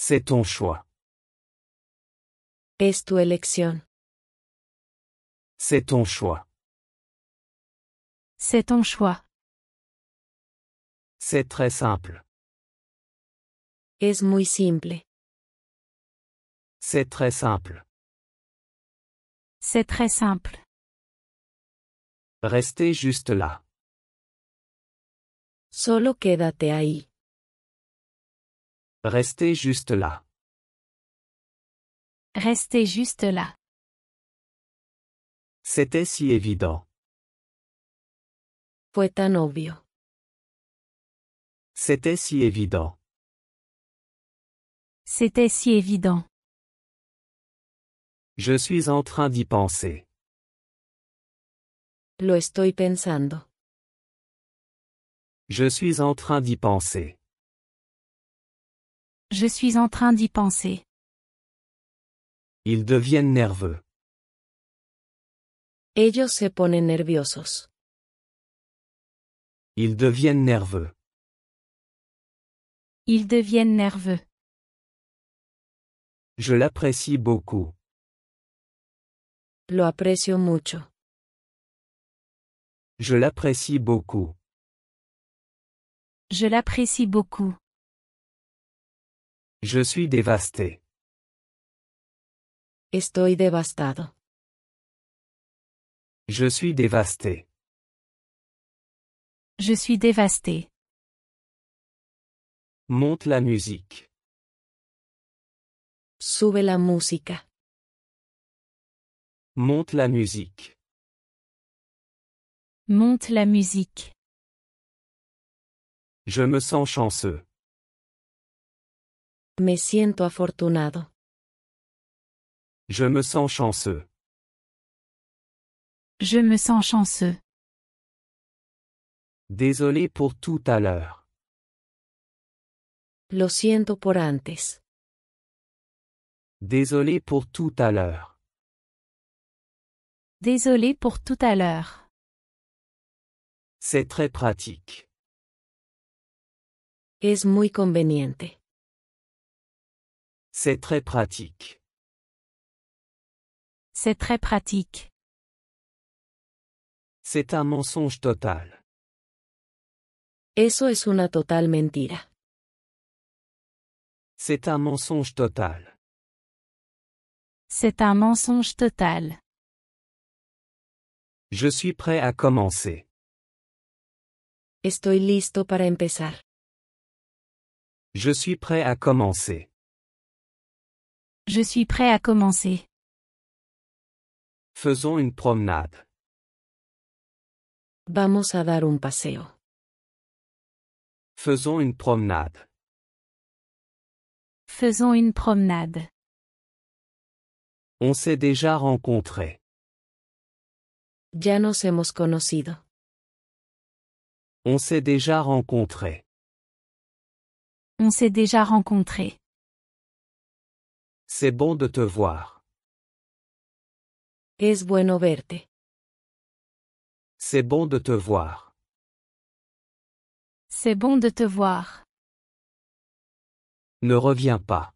C'est ton choix. Es tu elección. C'est ton choix. C'est ton choix. C'est très simple. Es muy simple. C'est très simple. C'est très simple. Restez juste là. Solo quédate ahí. Restez juste là. Restez juste là. C'était si évident. Fue tan obvio. C'était si évident. C'était si évident. Je suis en train d'y penser. Lo estoy pensando. Je suis en train d'y penser. Je suis en train d'y penser. Ils deviennent nerveux. Ellos se ponen nerviosos. Ils deviennent nerveux. Ils deviennent nerveux. Je l'apprécie beaucoup. Lo aprecio mucho. Je l'apprécie beaucoup. Je l'apprécie beaucoup. Je suis dévasté. Estoy devastado. Je suis dévasté. Je suis dévasté. Monte la musique. Sube la música. Monte la musique. Monte la musique. Je me sens chanceux. Me siento afortunado. Je me sens chanceux. Je me sens chanceux. Désolé pour tout à l'heure. Lo siento por antes. Désolé pour tout à l'heure. Désolé pour tout à l'heure. C'est très pratique. Es muy conveniente. C'est très pratique. C'est très pratique. C'est un mensonge total. Eso es una total mentira. C'est un mensonge total. C'est un mensonge total. Je suis prêt à commencer. Estoy listo para empezar. Je suis prêt à commencer. Je suis prêt à commencer. Faisons une promenade. Vamos a dar un paseo. Faisons une promenade. Faisons une promenade. On s'est déjà rencontrés. Ya nos hemos conocido. On s'est déjà rencontrés. On s'est déjà rencontrés. C'est bon de te voir. Es bueno verte. C'est bon de te voir. C'est bon de te voir. Ne reviens pas.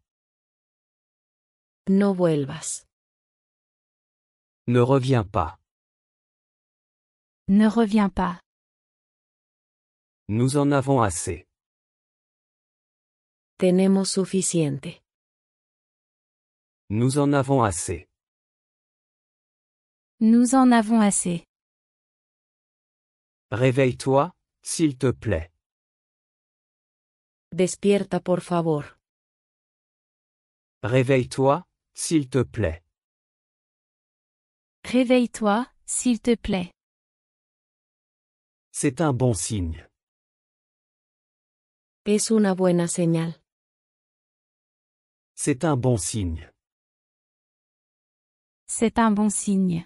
No vuelvas. Ne reviens pas. Ne reviens pas. Nous en avons assez. Tenemos suficiente. Nous en avons assez. Nous en avons assez. Réveille-toi, s'il te plaît. Despierta por favor. Réveille-toi, s'il te plaît. Réveille-toi, s'il te plaît. C'est un bon signe. Es una buena señal. C'est un bon signe. C'est un bon signe.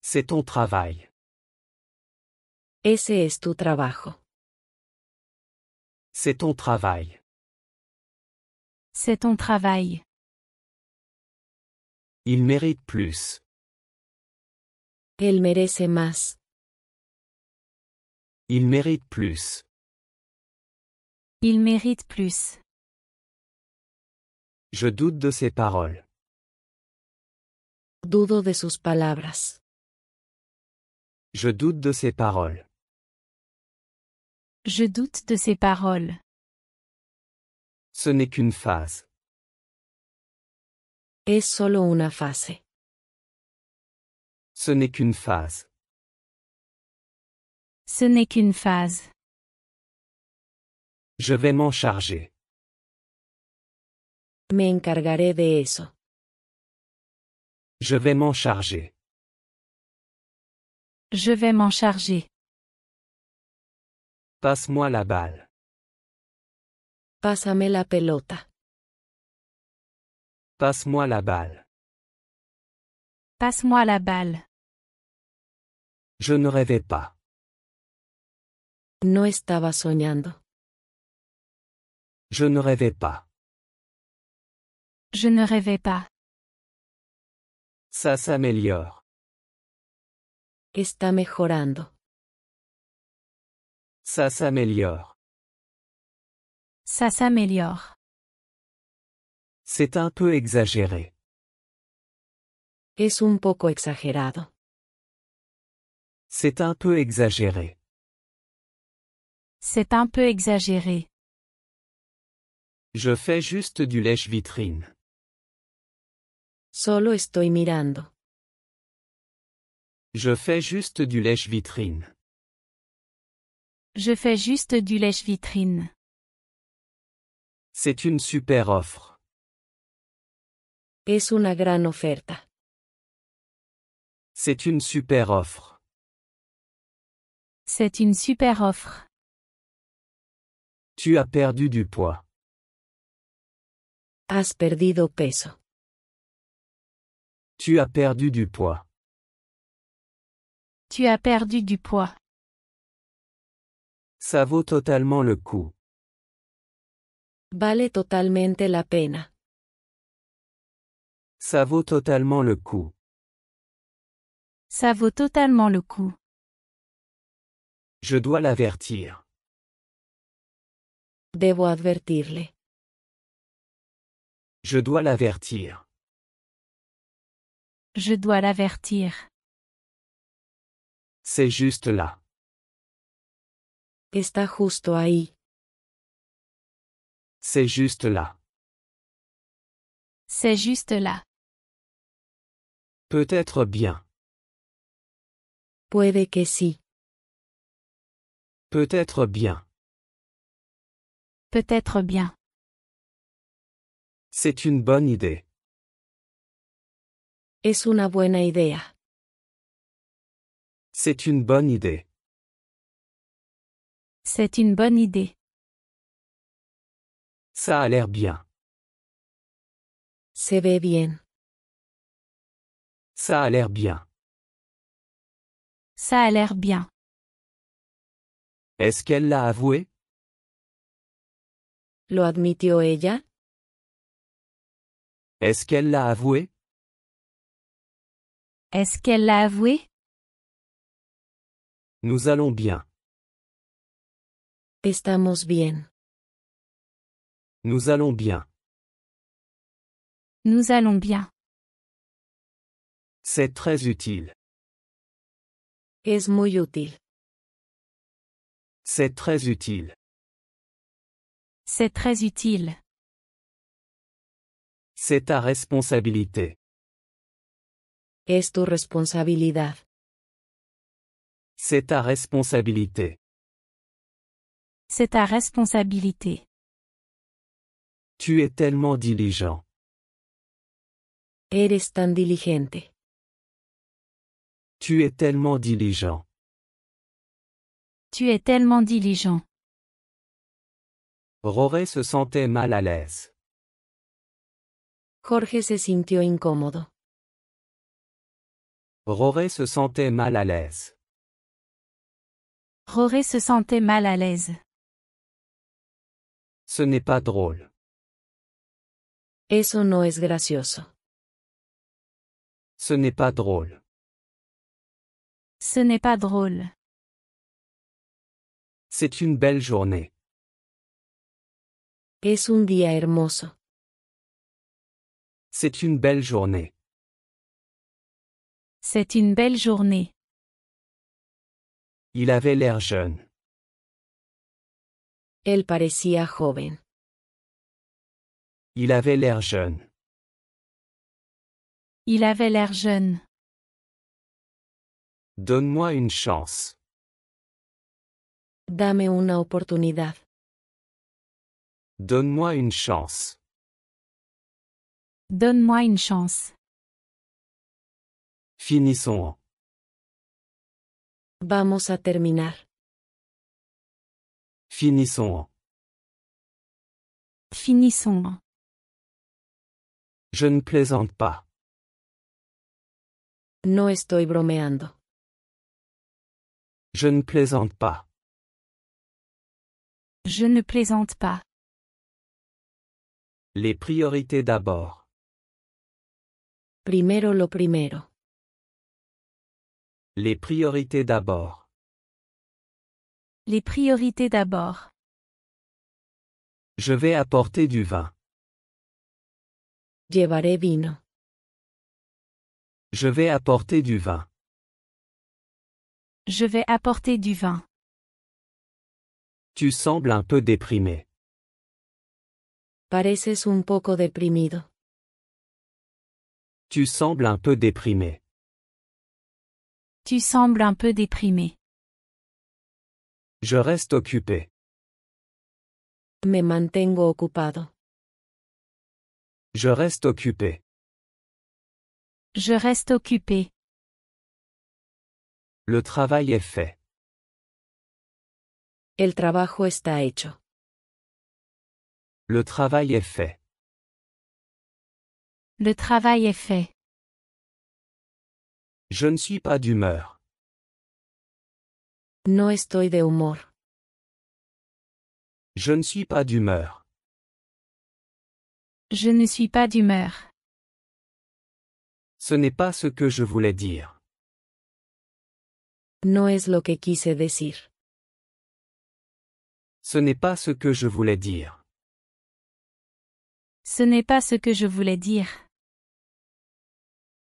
C'est ton travail. Ese es tu trabajo. C'est ton travail. C'est ton travail. Il mérite plus. Él merece más. Il mérite plus. Il mérite plus. Je doute de ses paroles. Dudo de sus palabras. Je doute de ses paroles. Je doute de ses paroles. Ce n'est qu'une phase. Es solo una fase. Ce n'est qu'une phase. Ce n'est qu'une phase. Je vais m'en charger. Me encargaré de eso. Je vais m'en charger. Je vais m'en charger. Passe-moi la balle. Pásame la pelota. Passe-moi la balle. Passe-moi la balle. Je ne rêvais pas. No estaba soñando. Je ne rêvais pas. Je ne rêvais pas. Ça s'améliore. Está mejorando. Ça s'améliore. Ça s'améliore. C'est un peu exagéré. Es un poco exagerado. C'est un peu exagéré. C'est un peu exagéré. Je fais juste du lèche-vitrine. Solo estoy mirando. Je fais juste du lèche-vitrine. Je fais juste du lèche-vitrine. C'est une super offre. Es una gran oferta. C'est une super offre. C'est une super offre. Tu as perdu du poids. Has perdido peso. Tu as perdu du poids. Tu as perdu du poids. Ça vaut totalement le coup. Vale totalmente la pena. Ça vaut totalement le coup. Ça vaut totalement le coup. Je dois l'avertir. Debo advertirle. Je dois l'avertir. Je dois l'avertir. C'est juste là. Está justo ahí. C'est juste là. C'est juste là. Peut-être bien. Puede que sí. Peut-être bien. Peut-être bien. C'est une bonne idée. Es una buena idea. C'est une bonne idée. C'est une bonne idée. Ça a l'air bien. Se ve bien. Ça a l'air bien. Ça a l'air bien. Est-ce qu'elle l'a avoué? ¿Lo admitió ella? Est-ce qu'elle l'a avoué? Est-ce qu'elle l'a avoué? Nous allons bien. Estamos bien. Nous allons bien. Nous allons bien. C'est très utile. Es muy útil. C'est très utile. C'est très utile. C'est ta responsabilité. Es tu responsabilidad. C'est ta responsabilité. C'est ta responsabilité. Tu es tellement diligent. Eres tan diligente. Tu es tellement diligent. Tu es tellement diligent. Roré se sentait mal à l'aise. Jorge se sintió incómodo. Roré se sentait mal à l'aise. Roré se sentait mal à l'aise. Ce n'est pas drôle. Eso no es gracioso. Ce n'est pas drôle. Ce n'est pas drôle. C'est une belle journée. Es un día hermoso. C'est une belle journée. C'est une belle journée. Il avait l'air jeune. Él parecía joven. Il avait l'air jeune. Il avait l'air jeune. Donne-moi une chance. Dame una oportunidad. Donne-moi une chance. Donne-moi une chance. Finissons-en. Vamos a terminar. Finissons-en. Finissons. Je ne plaisante pas. No estoy bromeando. Je ne plaisante pas. Je ne plaisante pas. Les priorités d'abord. Primero lo primero. Les priorités d'abord. Les priorités d'abord. Je vais apporter du vin. Llevaré vino. Je vais apporter du vin. Je vais apporter du vin. Tu sembles un peu déprimé. Pareces un poco deprimido. Tu sembles un peu déprimé. Tu sembles un peu déprimé. Je reste occupé. Me mantengo ocupado. Je reste occupé. Je reste occupé. Le travail est fait. El trabajo está hecho. Le travail est fait. Le travail est fait. Je ne suis pas d'humeur. No estoy de humor. Je ne suis pas d'humeur. Je ne suis pas d'humeur. Ce n'est pas ce que je voulais dire. No es lo que quise decir. Ce n'est pas ce que je voulais dire. Ce n'est pas ce que je voulais dire.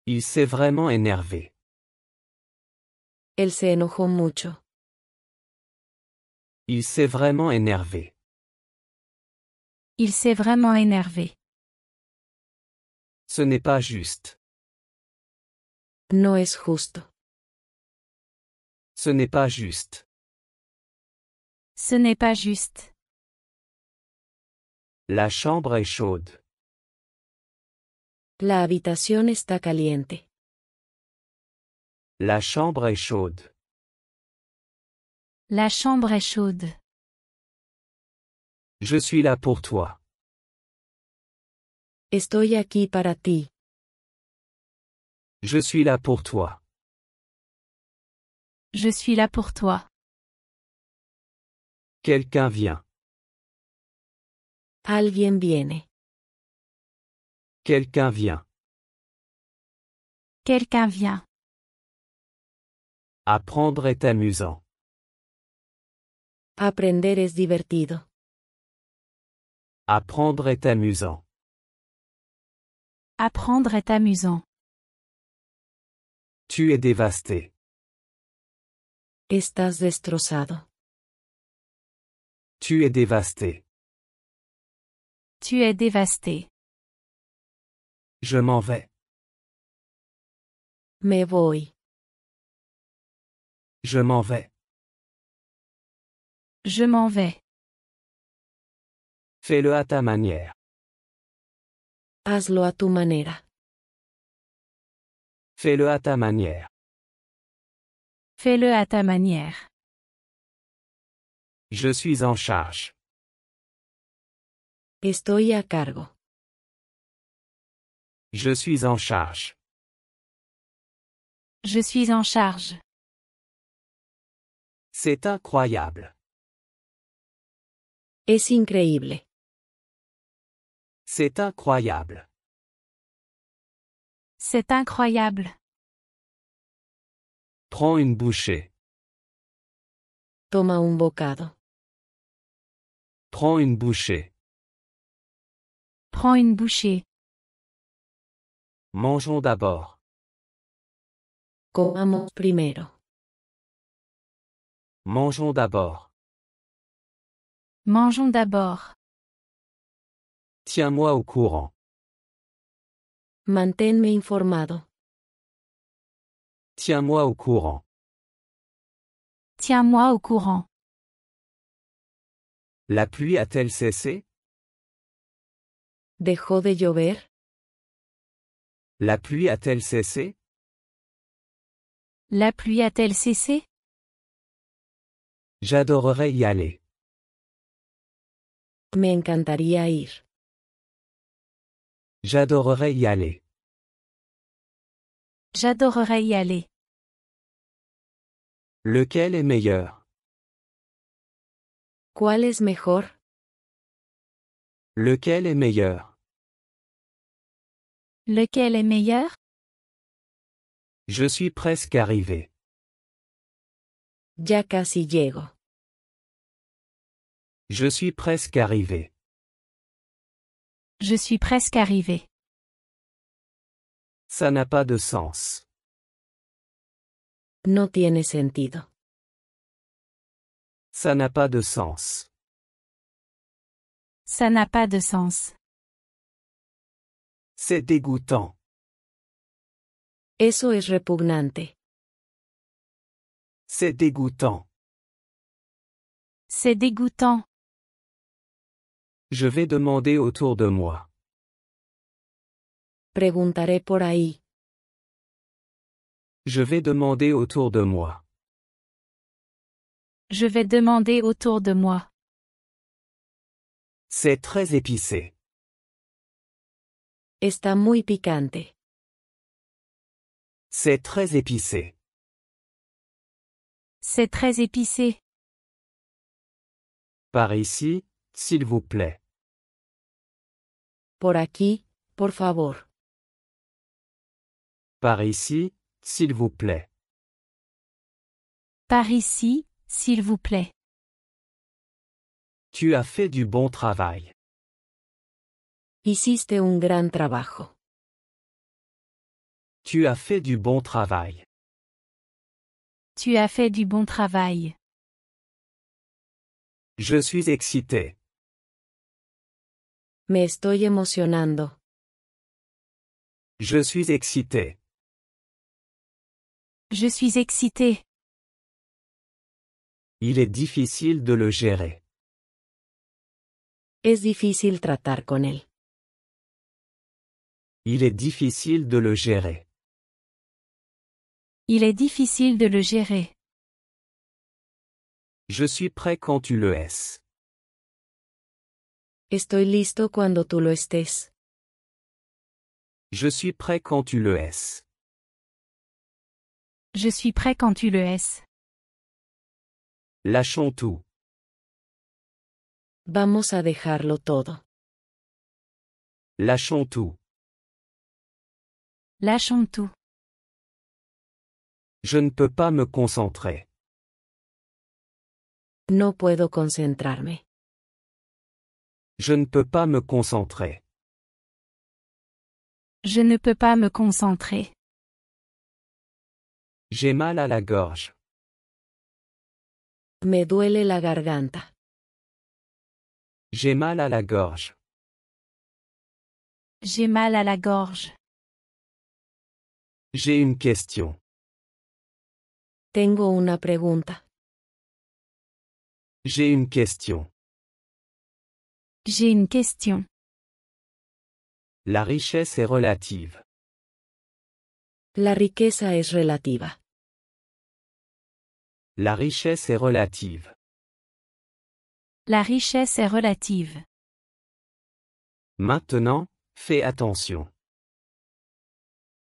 Il s'est vraiment énervé. Él se enojó mucho. Il s'est vraiment énervé. Il s'est vraiment énervé. Ce n'est pas juste. No es justo. Ce n'est pas juste. Ce n'est pas juste. La chambre est chaude. La habitación está caliente. La chambre est chaude. La chambre est chaude. Je suis là pour toi. Estoy aquí para ti. Je suis là pour toi. Je suis là pour toi. Quelqu'un vient. Alguien viene. Quelqu'un vient. Quelqu'un vient. Apprendre est amusant. Aprender es divertido. Apprendre est amusant. Apprendre est amusant. Tu es dévasté. Estás destrozado. Tu es dévasté. Tu es dévasté. Je m'en vais. Me voy. Je m'en vais. Je m'en vais. Fais-le à ta manière. Hazlo a tu manera. Fais-le à ta manière. Fais-le à ta manière. Je suis en charge. Estoy a cargo. Je suis en charge. Je suis en charge. C'est incroyable. Es increíble. C'est incroyable. C'est incroyable. Prends une bouchée. Toma un bocado. Prends une bouchée. Prends une bouchée. Mangeons d'abord. Comamos primero. Mangeons d'abord. Mangeons d'abord. Tiens-moi au courant. Manténme informado. Tiens-moi au courant. Tiens-moi au courant. La pluie a-t-elle cessé? ¿Dejó de llover? La pluie a-t-elle cessé? La pluie a-t-elle cessé? J'adorerais y aller. Me encantaría ir. J'adorerais y aller. J'adorerais y aller. Lequel est meilleur? ¿Cuál es mejor? Lequel est meilleur? Lequel est meilleur? Je suis presque arrivé. Ya casi llego. Je suis presque arrivé. Je suis presque arrivé. Ça n'a pas de sens. No tiene sentido. Ça n'a pas de sens. Ça n'a pas de sens. C'est dégoûtant. Eso es repugnante. C'est dégoûtant. C'est dégoûtant. Je vais demander autour de moi. Preguntaré por ahí. Je vais demander autour de moi. Je vais demander autour de moi. C'est très épicé. Está muy picante. C'est très épicé. C'est très épicé. Par ici, s'il vous plaît. Por aquí, por favor. Par ici, s'il vous plaît. Par ici, s'il vous plaît. Tu as fait du bon travail. Hiciste un gran trabajo. Tu as fait du bon travail. Tu as fait du bon travail. Je suis excité. Me estoy emocionando. Je suis excité. Je suis excité. Il est difficile de le gérer. Es difícil tratar con él. Il est difficile de le gérer. Il est difficile de le gérer. Je suis prêt quand tu le es. Estoy listo cuando tú lo estés. Je suis prêt quand tu le es. Je suis prêt quand tu le es. Lâchons tout. Vamos a dejarlo todo. Lâchons tout. Lâchons tout. Je ne peux pas me concentrer. No puedo concentrarme. Je ne peux pas me concentrer. Je ne peux pas me concentrer. J'ai mal à la gorge. Me duele la garganta. J'ai mal à la gorge. J'ai mal à la gorge. J'ai une question. Tengo una pregunta. J'ai une question. J'ai une question. La richesse est relative. La riqueza es relativa. La richesse est relative. La richesse est relative. Maintenant, fais attention.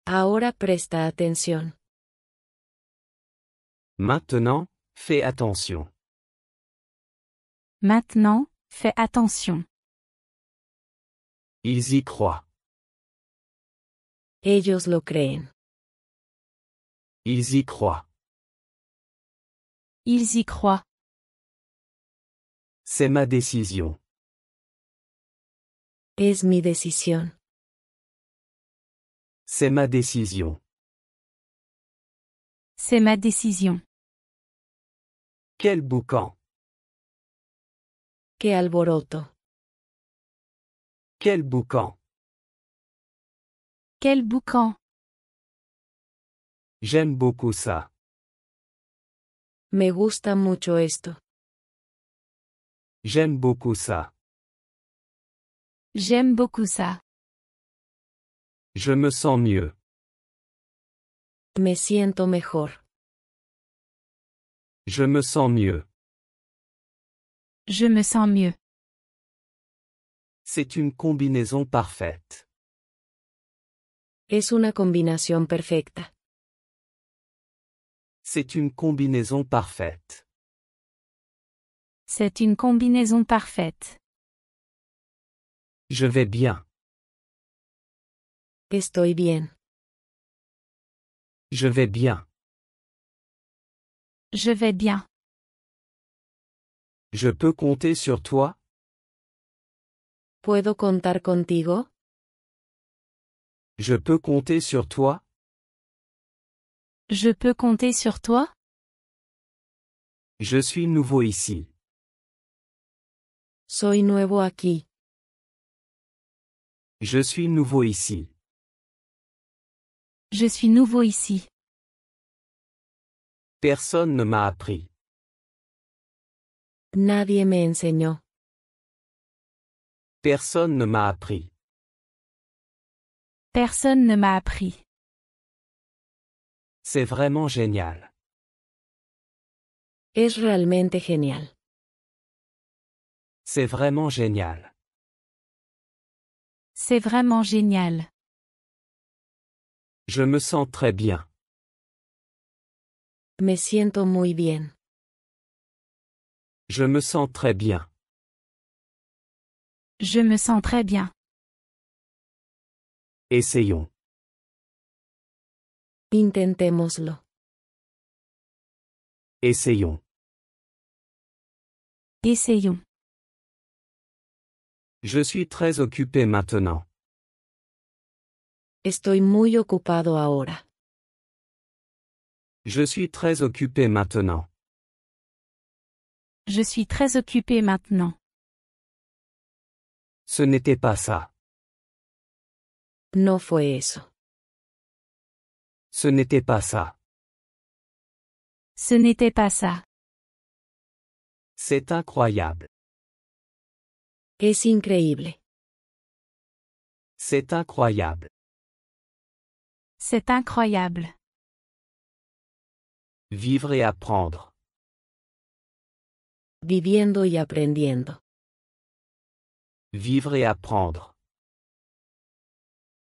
Ahora presta atención. Maintenant, fais attention. Maintenant, fais attention. Ils y croient. Ellos lo creen. Ils y croient. Ils y croient. C'est ma décision. Es mi decisión. C'est ma décision. C'est ma décision. Quel boucan. Qué alboroto. Quel boucan. Quel boucan. J'aime beaucoup ça. Me gusta mucho esto. J'aime beaucoup ça. J'aime beaucoup ça. Je me sens mieux. Me siento mejor. Je me sens mieux. Je me sens mieux. C'est une combinaison parfaite. Es una combinación perfecta. C'est une combinaison parfaite. C'est une combinaison parfaite. Je vais bien. Estoy bien. Je vais bien. Je vais bien. Je peux compter sur toi? ¿Puedo contar contigo? Je peux compter sur toi? Je peux compter sur toi? Je suis nouveau ici. Soy nuevo aquí. Je suis nouveau ici. Je suis nouveau ici. Personne ne m'a appris. Nadie me enseñó. Personne ne m'a appris. Personne ne m'a appris. C'est vraiment génial. Es realmente genial. C'est vraiment génial. C'est vraiment génial. Je me sens très bien. Me siento muy bien. Je me sens très bien. Je me sens très bien. Essayons. Intentémoslo. Essayons. Essayons. Je suis très occupé maintenant. Estoy muy ocupado ahora. Je suis très occupé maintenant. Je suis très occupé maintenant. Ce n'était pas ça. No fue eso. Ce n'était pas ça. Ce n'était pas ça. C'est incroyable. Es increíble. C'est incroyable. C'est incroyable. Vivre et apprendre. Viviendo y aprendiendo. Vivre et apprendre.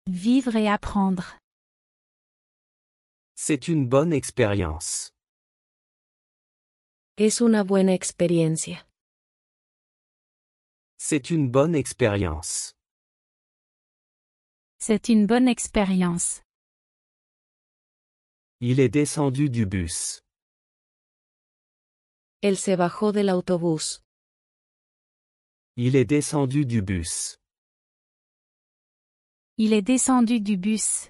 Vivre et apprendre. C'est une bonne expérience. Es una buena experiencia. C'est une bonne expérience. C'est une bonne expérience. Il est descendu du bus. Él se bajó del autobús. Il est descendu du bus. Il est descendu du bus.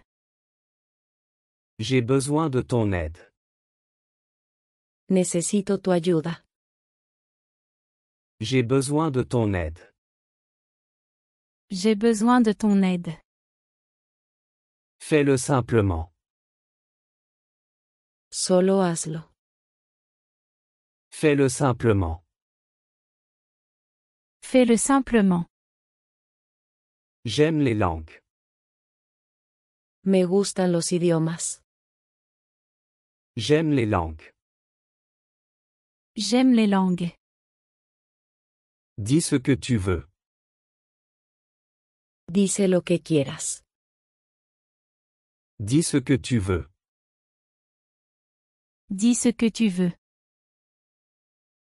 J'ai besoin de ton aide. Necesito tu ayuda. J'ai besoin de ton aide. J'ai besoin de ton aide. Fais-le simplement. Solo hazlo. Fais-le simplement. Fais-le simplement. J'aime les langues. Me gustan los idiomas. J'aime les langues. J'aime les langues. Dis ce que tu veux. Dice lo que quieras. Dis ce que tu veux. Dis ce que tu veux.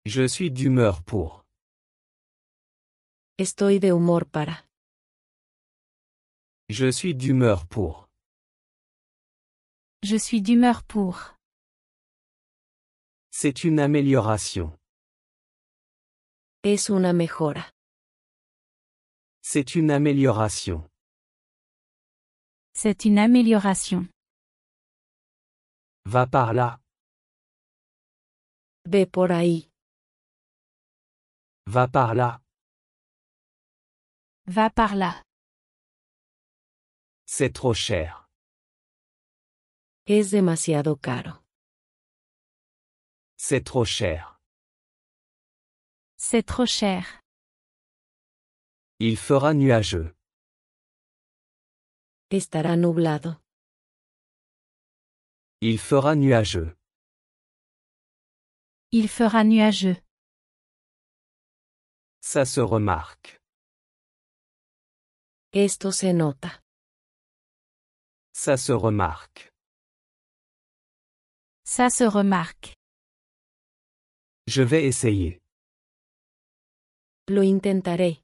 Je suis d'humeur pour. Estoy de humor para. Je suis d'humeur pour. Je suis d'humeur pour. C'est une amélioration. Es una mejora. C'est une amélioration. C'est une amélioration. Va par là. Ve por ahí. Va par là. Va par là. C'est trop cher. Es demasiado caro. C'est trop cher. C'est trop cher. Il fera nuageux. Estará nublado. Il fera nuageux. Il fera nuageux. Ça se remarque. Esto se nota. Ça se remarque. Ça se remarque. Je vais essayer. Lo intentaré.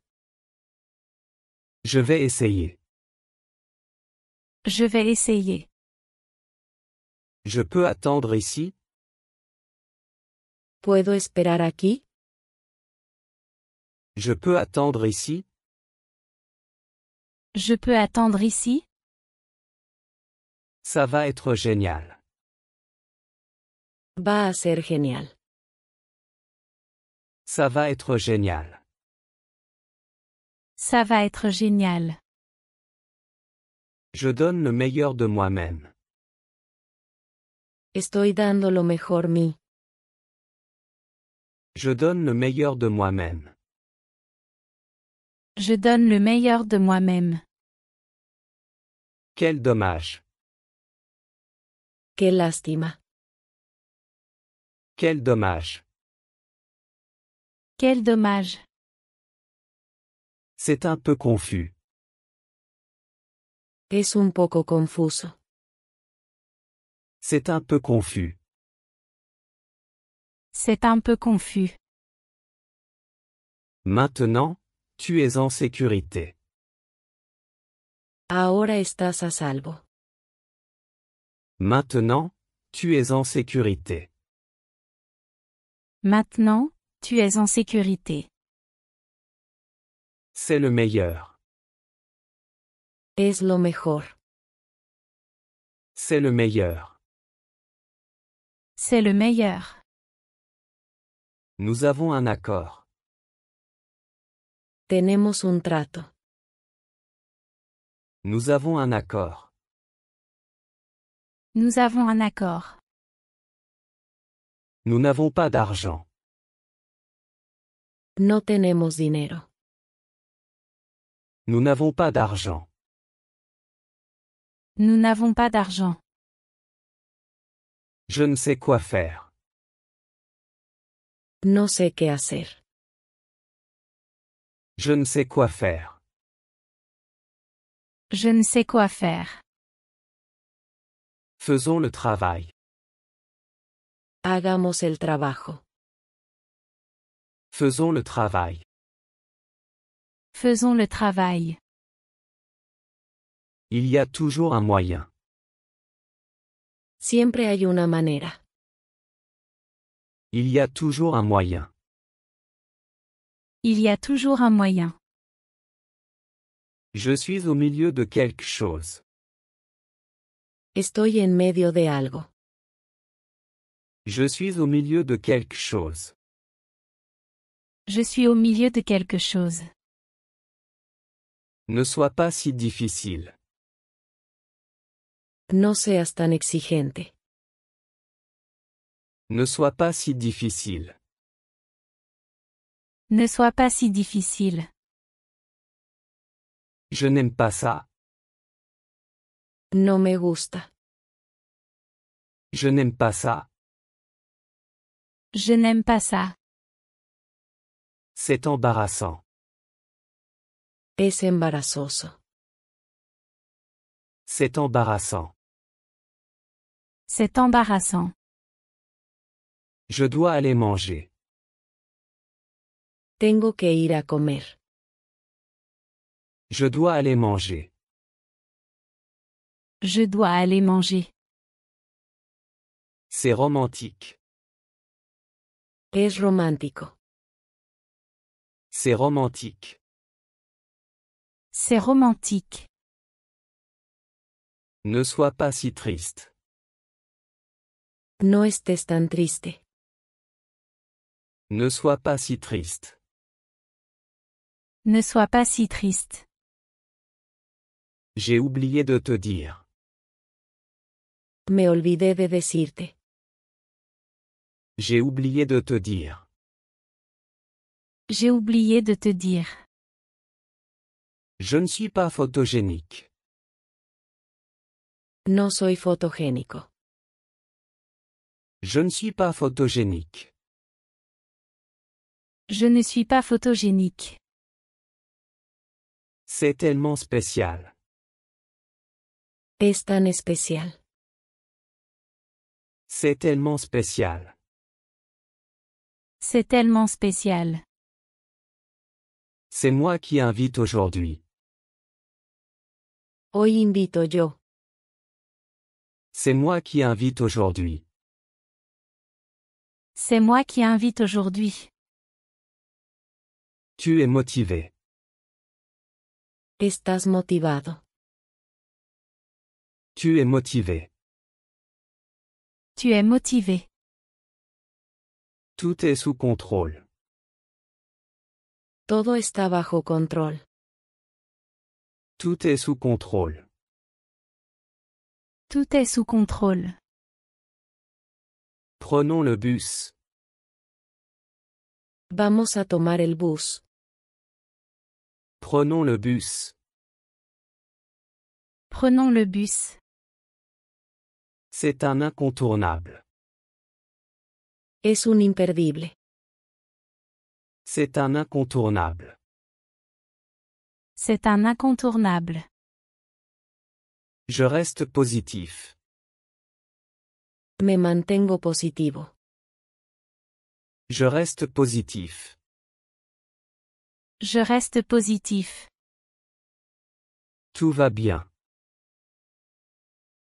Je vais essayer. Je vais essayer. Je peux attendre ici? ¿Puedo esperar aquí? Je peux attendre ici? Je peux attendre ici? Ça va être génial. Va a ser genial. Ça va être génial. Ça va être génial. Je donne le meilleur de moi-même. Estoy dando lo mejor mí. Je donne le meilleur de moi-même. Je donne le meilleur de moi-même. Quel dommage. Qué lástima. Quel dommage. Quel dommage. C'est un peu confus. Es un poco confuso. C'est un peu confus. C'est un peu confus. Maintenant, tu es en sécurité. Ahora estás a salvo. Maintenant, tu es en sécurité. Maintenant, tu es en sécurité. C'est le meilleur. Es lo mejor. C'est le meilleur. C'est le meilleur. Nous avons un accord. Tenemos un trato. Nous avons un accord. Nous avons un accord. Nous n'avons pas d'argent. No tenemos dinero. Nous n'avons pas d'argent. Nous n'avons pas d'argent. Je ne sais quoi faire. No sé qué hacer. Je ne sais quoi faire. Je ne sais quoi faire. Faisons le travail. Hagamos el trabajo. Faisons le travail. Faisons le travail. Il y a toujours un moyen. Siempre hay una manera. Il y a toujours un moyen. Il y a toujours un moyen. Je suis au milieu de quelque chose. Estoy en medio de algo. Je suis au milieu de quelque chose. Je suis au milieu de quelque chose. Ne sois pas si difficile. No seas tan exigente. Ne sois pas si difficile. Ne sois pas si difficile. Je n'aime pas ça. No me gusta. Je n'aime pas ça. Je n'aime pas ça. C'est embarrassant. Es embarazoso. C'est embarrassant. C'est embarrassant. Je dois aller manger. Tengo que ir a comer. Je dois aller manger. Je dois aller manger. C'est romantique. Es romántico. C'est romantique. C'est romantique. Ne sois pas si triste. No estés tan triste. Ne sois pas si triste. Ne sois pas si triste. J'ai oublié de te dire. Me olvidé de decirte. J'ai oublié de te dire. J'ai oublié de te dire. Je ne suis pas photogénique. No soy fotogénico. Je ne suis pas photogénique. Je ne suis pas photogénique. C'est tellement spécial. Es tan especial. C'est tellement spécial. C'est tellement spécial. C'est moi qui invite aujourd'hui. Hoy invito yo. C'est moi qui invite aujourd'hui. C'est moi qui invite aujourd'hui. Tu es motivé. Estás motivado. Tu es motivé. Tu es motivé. Tout est sous contrôle. Todo está bajo control. Tout est sous contrôle. Tout est sous contrôle. Prenons le bus. Vamos a tomar el bus. Prenons le bus. Prenons le bus. C'est un incontournable. Es un imperdible. C'est un incontournable. C'est un incontournable. Je reste positif. Me mantengo positivo. Je reste positif. Je reste positif. Tout va bien.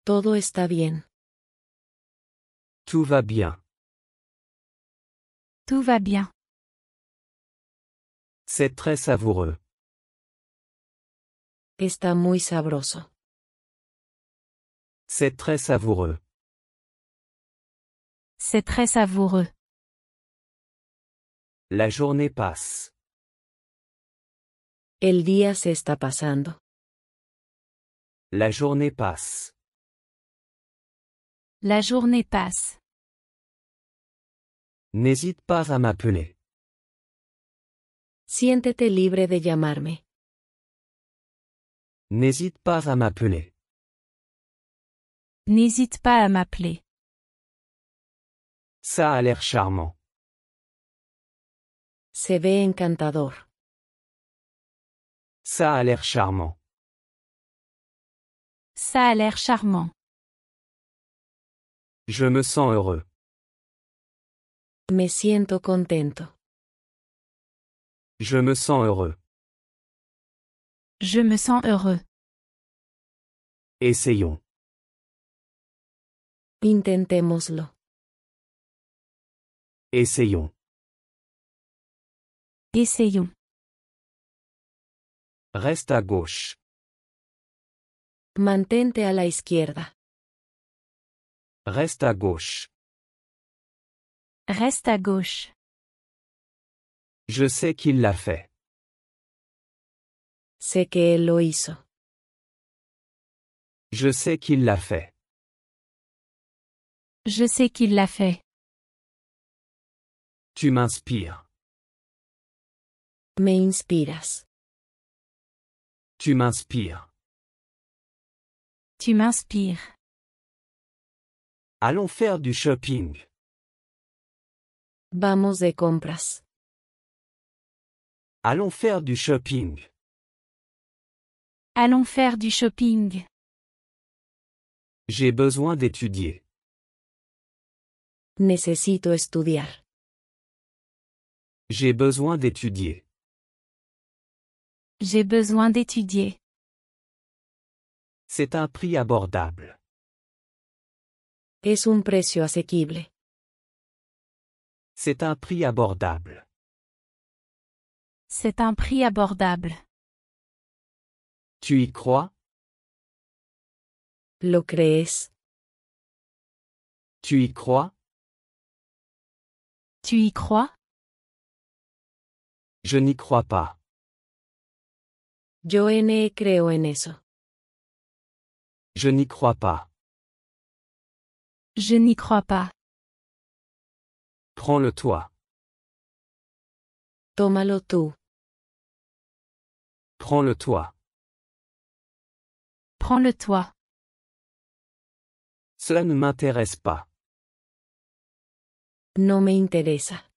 Todo está bien. Tout va bien. Tout va bien. C'est très savoureux. Está muy sabroso. C'est très savoureux. C'est très savoureux. La journée passe. El día se está pasando. La journée passe. La journée passe. N'hésite pas à m'appeler. Siéntete libre de llamarme. N'hésite pas à m'appeler. N'hésite pas à m'appeler. Ça a l'air charmant. Se ve encantador. Ça a l'air charmant. Ça a l'air charmant. Je me sens heureux. Me siento contento. Je me sens heureux. Je me sens heureux. Essayons. Intentémoslo. Essayons. Essayons. Reste à gauche. Mantente a la izquierda. Reste à gauche. Reste à gauche. Je sais qu'il l'a fait. Sé que él lo hizo. Je sais qu'il l'a fait. Je sais qu'il l'a fait. Tu m'inspires. Me inspiras. Tu m'inspires. Tu m'inspires. Allons faire du shopping. Vamos de compras. Allons faire du shopping. Allons faire du shopping. J'ai besoin d'étudier. Necesito estudiar. J'ai besoin d'étudier. J'ai besoin d'étudier. C'est un prix abordable. Es un precio asequible. C'est un prix abordable. C'est un prix abordable. Tu y crois? ¿Lo crees? Tu y crois? Tu y crois? Je n'y crois pas. Yo creo en eso. Je n'y crois pas. Je n'y crois pas. Prends-le toi. Tómalo tú. Prends-le toi. Prends-le toi. Cela ne m'intéresse pas. No me interesa.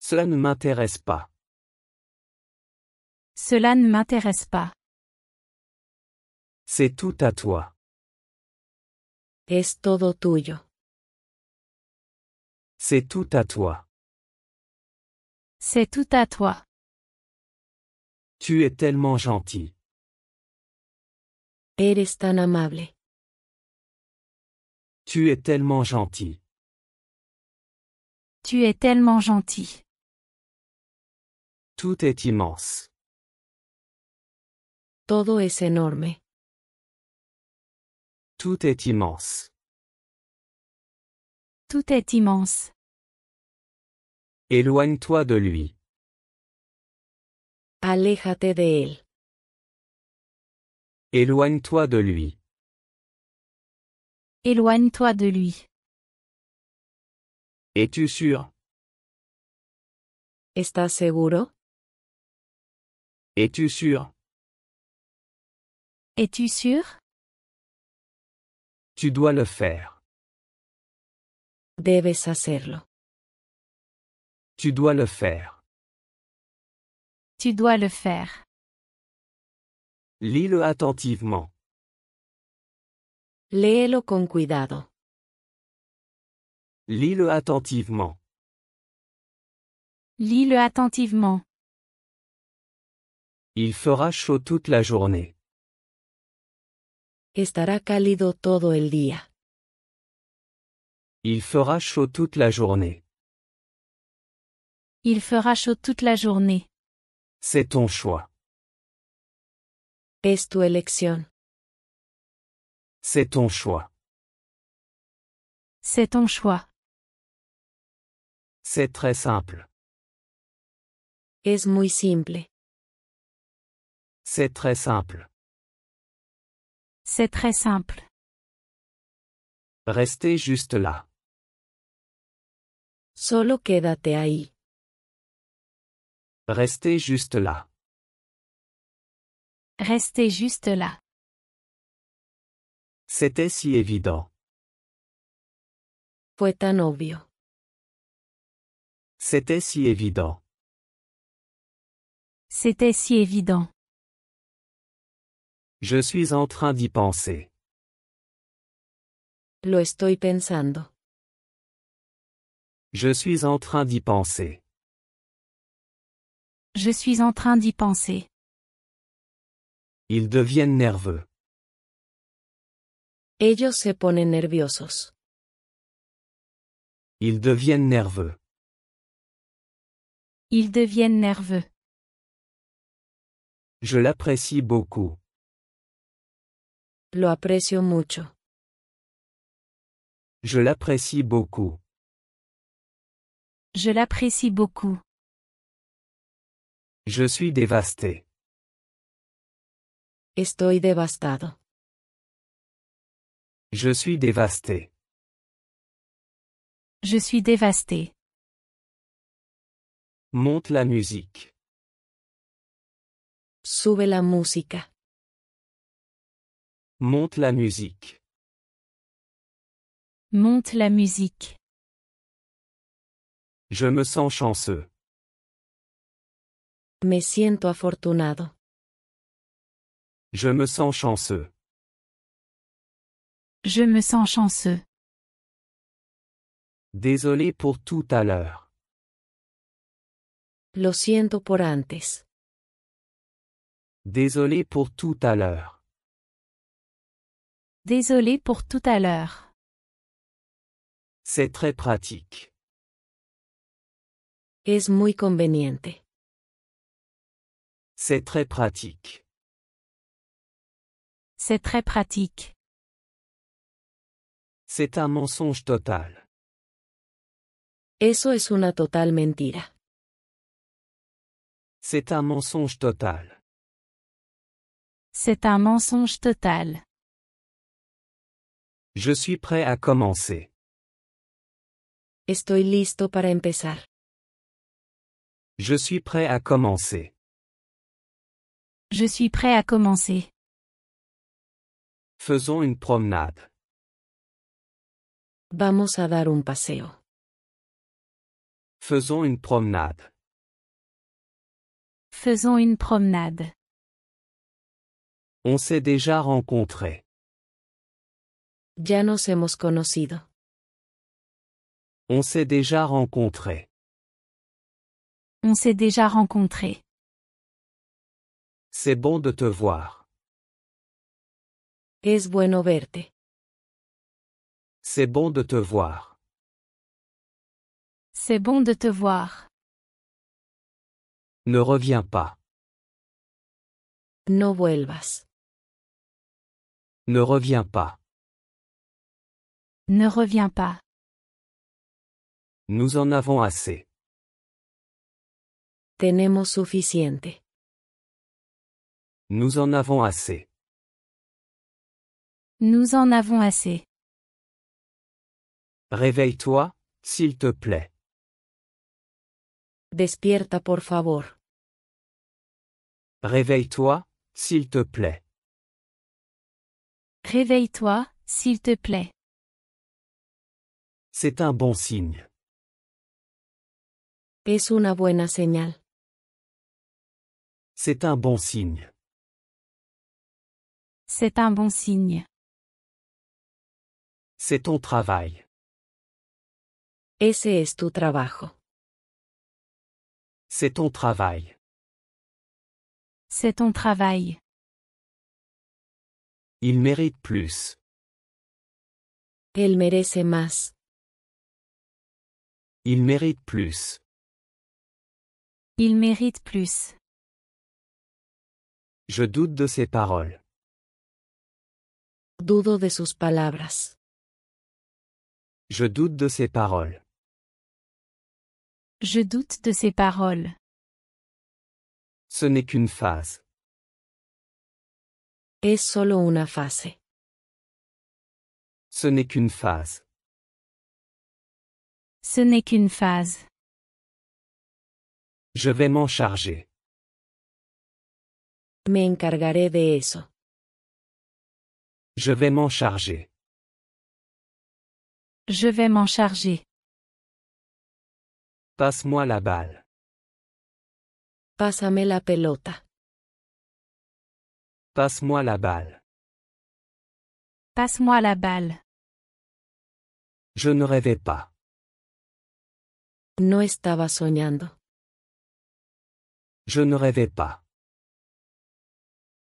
Cela ne m'intéresse pas. Cela ne m'intéresse pas. C'est tout à toi. Es todo tuyo. C'est tout à toi. C'est tout à toi. Tu es tellement gentil. Eres tan amable. Tu es tellement gentil. Tu es tellement gentil. Tout est immense. Todo es enorme. Tout est immense. Tout est immense. Éloigne-toi de lui. Aléjate de él. Éloigne-toi de lui. Éloigne-toi de lui. Es-tu sûr? ¿Estás seguro? Es-tu sûr? Es-tu sûr? Tu dois le faire. Debes hacerlo. Tu dois le faire. Tu dois le faire. Lis-le attentivement. Léelo con cuidado. Lis-le attentivement. Lis-le attentivement. Il fera chaud toute la journée. Estará cálido todo el día. Il fera chaud toute la journée. Il fera chaud toute la journée. C'est ton choix. Es tu elección. C'est ton choix. C'est ton choix. C'est très simple. Es muy simple. C'est très simple. C'est très simple. Restez juste là. Solo quédate ahí. Restez juste là. Restez juste là. C'était si évident. Fue tan obvio. C'était si évident. C'était si évident. Je suis en train d'y penser. Lo estoy pensando. Je suis en train d'y penser. Je suis en train d'y penser. Ils deviennent nerveux. Ellos se ponen nerviosos. Ils deviennent nerveux. Ils deviennent nerveux. Je l'apprécie beaucoup. Lo aprecio mucho. Je l'apprécie beaucoup. Je l'apprécie beaucoup. Je suis dévasté. Estoy devastado. Je suis dévasté. Je suis dévasté. Monte la musique. Sube la música. Monte la musique. Monte la musique. Je me sens chanceux. Me siento afortunado. Je me sens chanceux. Je me sens chanceux. Désolé pour tout à l'heure. Lo siento por antes. Désolé pour tout à l'heure. Désolé pour tout à l'heure. C'est très pratique. Es muy conveniente. C'est très pratique. C'est très pratique. C'est un mensonge total. Eso es una total mentira. C'est un mensonge total. C'est un mensonge total. Je suis prêt à commencer. Estoy listo para empezar. Je suis prêt à commencer. Je suis prêt à commencer. Faisons une promenade. Vamos a dar un paseo. Faisons une promenade. Faisons une promenade. On s'est déjà rencontrés. Ya nos hemos conocido. On s'est déjà rencontrés. On s'est déjà rencontrés. C'est bon de te voir. Es bueno verte. C'est bon de te voir. C'est bon de te voir. Ne reviens pas. No vuelvas. Ne reviens pas. Ne reviens pas. Nous en avons assez. Tenemos suficiente. Nous en avons assez. Nous en avons assez. Réveille-toi, s'il te plaît. Despierta por favor. Réveille-toi, s'il te plaît. Réveille-toi, s'il te plaît. C'est un bon signe. Es una buena señal. C'est un bon signe. C'est un bon signe. C'est ton travail. Ese es tu trabajo. C'est ton travail. C'est ton travail. Il mérite plus. Él merece más. Il mérite plus. Il mérite plus. Je doute de ses paroles. Dudo de sus palabras. Je doute de ses paroles. Je doute de ses paroles. Ce n'est qu'une phase. Es solo una fase. Ce n'est qu'une phase. Ce n'est qu'une phase. Je vais m'en charger. Me encargaré de eso. Je vais m'en charger. Je vais m'en charger. Passe-moi la balle. Pásame la pelota. Passe-moi la balle. Passe-moi la balle. Je ne rêvais pas. No estaba soñando. Je ne rêvais pas.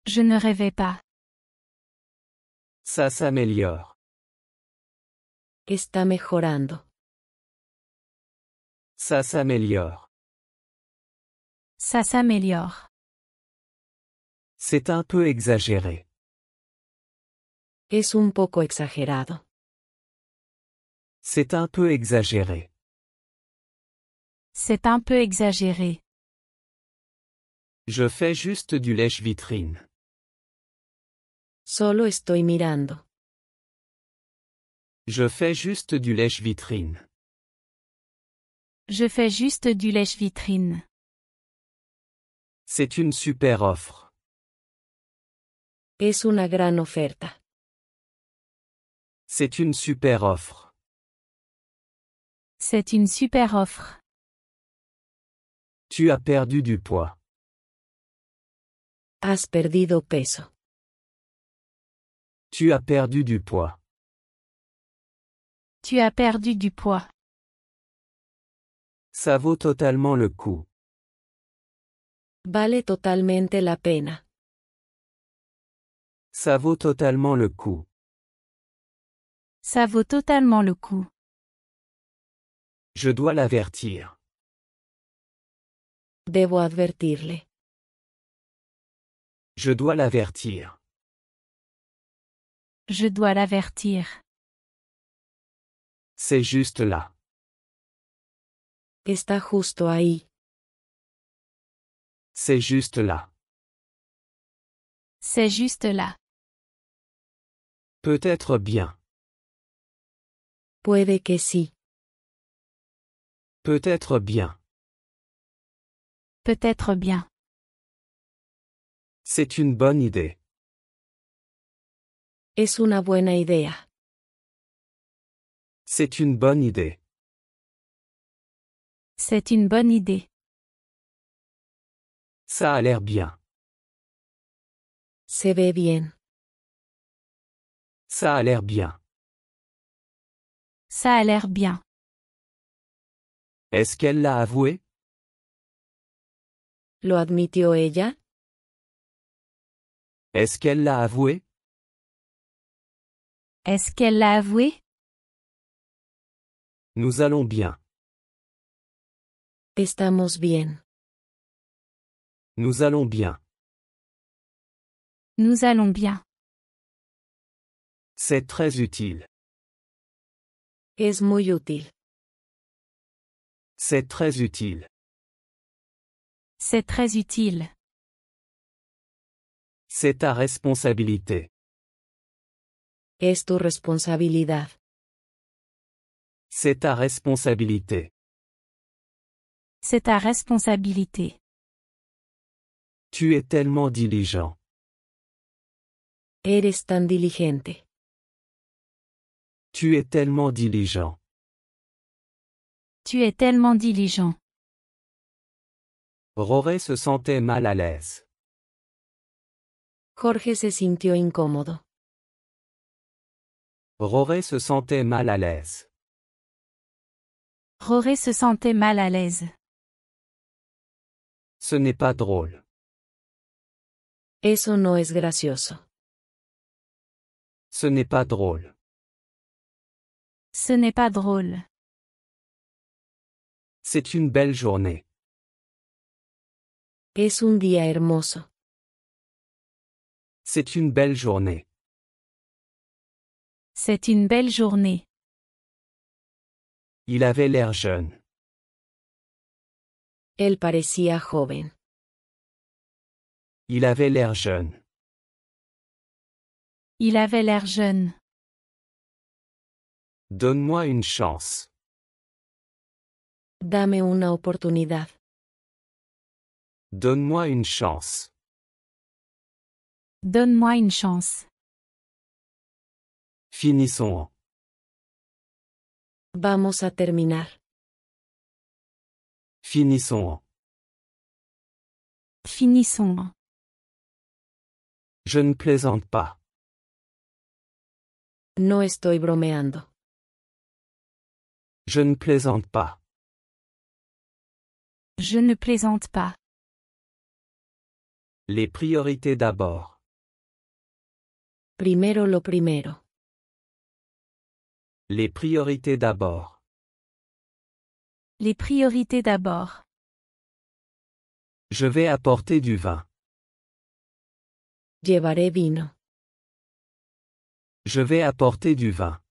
Je ne rêvais pas. Ça s'améliore. Está mejorando. Ça s'améliore. Ça s'améliore. C'est un peu exagéré. Es un poco exagerado. C'est un peu exagéré. C'est un peu exagéré. Je fais juste du lèche-vitrine. Solo estoy mirando. Je fais juste du lèche-vitrine. Je fais juste du lèche-vitrine. C'est une super offre. Es una gran oferta. C'est une super offre. C'est une super offre. Tu as perdu du poids. Has perdido peso. Tu as perdu du poids. Tu as perdu du poids. Ça vaut totalement le coup. Vale totalmente la pena. Ça vaut totalement le coup. Ça vaut totalement le coup. Je dois l'avertir. Debo advertirle. Je dois l'avertir. Je dois l'avertir. C'est juste là. Está justo ahí. C'est juste là. C'est juste là. Peut-être bien. Puede que sí. Peut-être bien. Peut-être bien. C'est une bonne idée. Es una buena idea. C'est une bonne idée. C'est une bonne idée. Ça a l'air bien. Se ve bien. Ça a l'air bien. Ça a l'air bien. Est-ce qu'elle l'a avoué? ¿Lo admitió ella? Est-ce qu'elle l'a avoué? Est-ce qu'elle l'a avoué? Nous allons bien. Estamos bien. Nous allons bien. Nous allons bien. C'est très utile. Es muy útil. C'est très utile. C'est très utile. C'est ta responsabilité. Es tu responsabilidad. C'est ta responsabilité. C'est ta responsabilité. Tu es tellement diligent. Eres tan diligente. Tu es tellement diligent. Tu es tellement diligent. Roré se sentait mal à l'aise. Jorge se sintió incómodo. Roré se sentait mal à l'aise. Roré se sentait mal à l'aise. Ce n'est pas drôle. Eso no es gracioso. Ce n'est pas drôle. Ce n'est pas drôle. C'est une belle journée. Es un día hermoso. C'est une belle journée. C'est une belle journée. Il avait l'air jeune. Él parecía joven. Il avait l'air jeune. Il avait l'air jeune. Donne-moi une chance. Dame una oportunidad. Donne-moi une chance. Donne-moi une chance. Finissons. Vamos a terminar. Finissons. Finissons. Je ne plaisante pas. No estoy bromeando. Je ne plaisante pas. Je ne plaisante pas. Les priorités d'abord. Primero lo primero. Les priorités d'abord. Les priorités d'abord. Je vais apporter du vin. Llevaré vino. Je vais apporter du vin.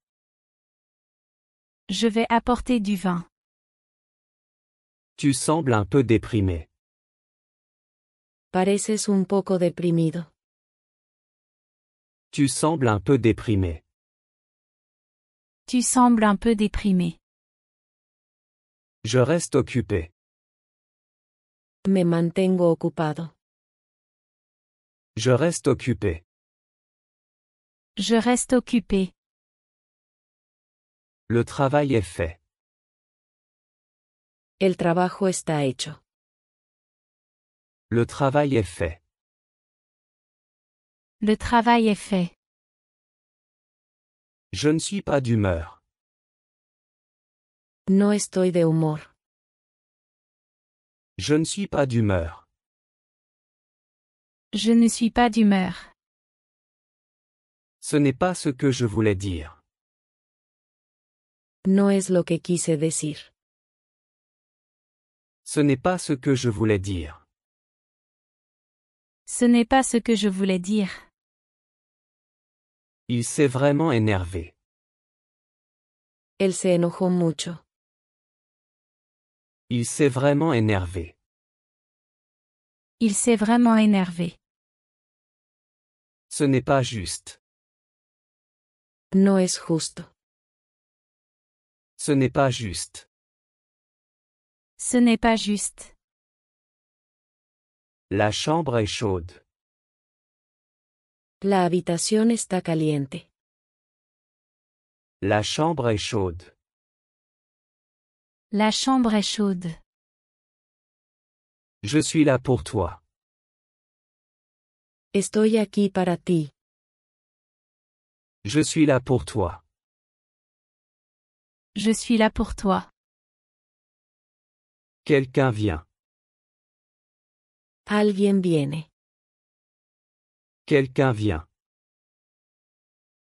Je vais apporter du vin. Tu sembles un peu déprimé. Pareces un poco deprimido. Tu sembles un peu déprimé. Tu sembles un peu déprimé. Je reste occupé. Me mantengo ocupado. Je reste occupé. Je reste occupé. Le travail est fait. El trabajo está hecho. Le travail est fait. Le travail est fait. Je ne suis pas d'humeur. No estoy de humor. Je ne suis pas d'humeur. Je ne suis pas d'humeur. Ce n'est pas ce que je voulais dire. No es lo que quise decir. Ce n'est pas ce que je voulais dire. Ce n'est pas ce que je voulais dire. Il s'est vraiment énervé. Él se enojó mucho. Il s'est vraiment énervé. Il s'est vraiment énervé. Ce n'est pas juste. No es justo. Ce n'est pas juste. Ce n'est pas juste. La chambre est chaude. La habitación está caliente. La chambre est chaude. La chambre est chaude. Je suis là pour toi. Estoy aquí para ti. Je suis là pour toi. Je suis là pour toi. Quelqu'un vient. Alguien viene. Quelqu'un vient.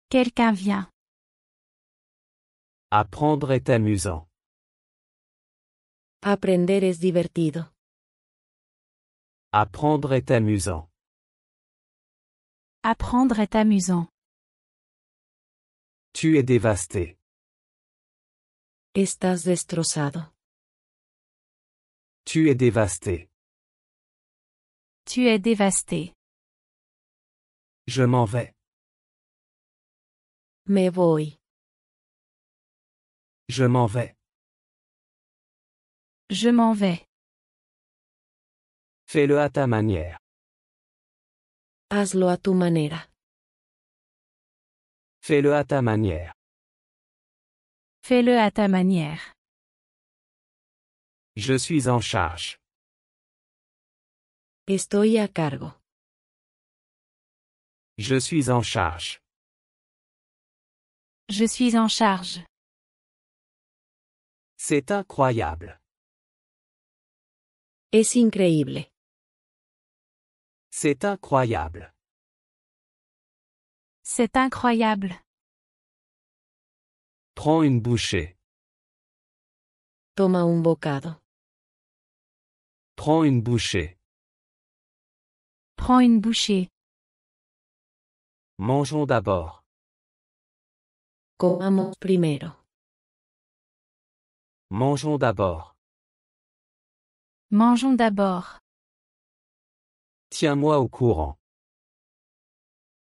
Quelqu'un vient. Apprendre est amusant. Aprender es divertido. Apprendre est amusant. Apprendre est amusant. Tu es dévasté. Estás destrozado. Tu es dévasté. Tu es dévasté. Je m'en vais. Me voy. Je m'en vais. Je m'en vais. Fais-le à ta manière. Hazlo a tu manera. Fais-le à ta manière. Fais-le à ta manière. Je suis en charge. Estoy a cargo. Je suis en charge. Je suis en charge. C'est incroyable. Es increíble. C'est incroyable. C'est incroyable. Prends une bouchée. Toma un bocado. Prends une bouchée. Prends une bouchée. Mangeons d'abord. Comamos primero. Mangeons d'abord. Mangeons d'abord. Tiens-moi au courant.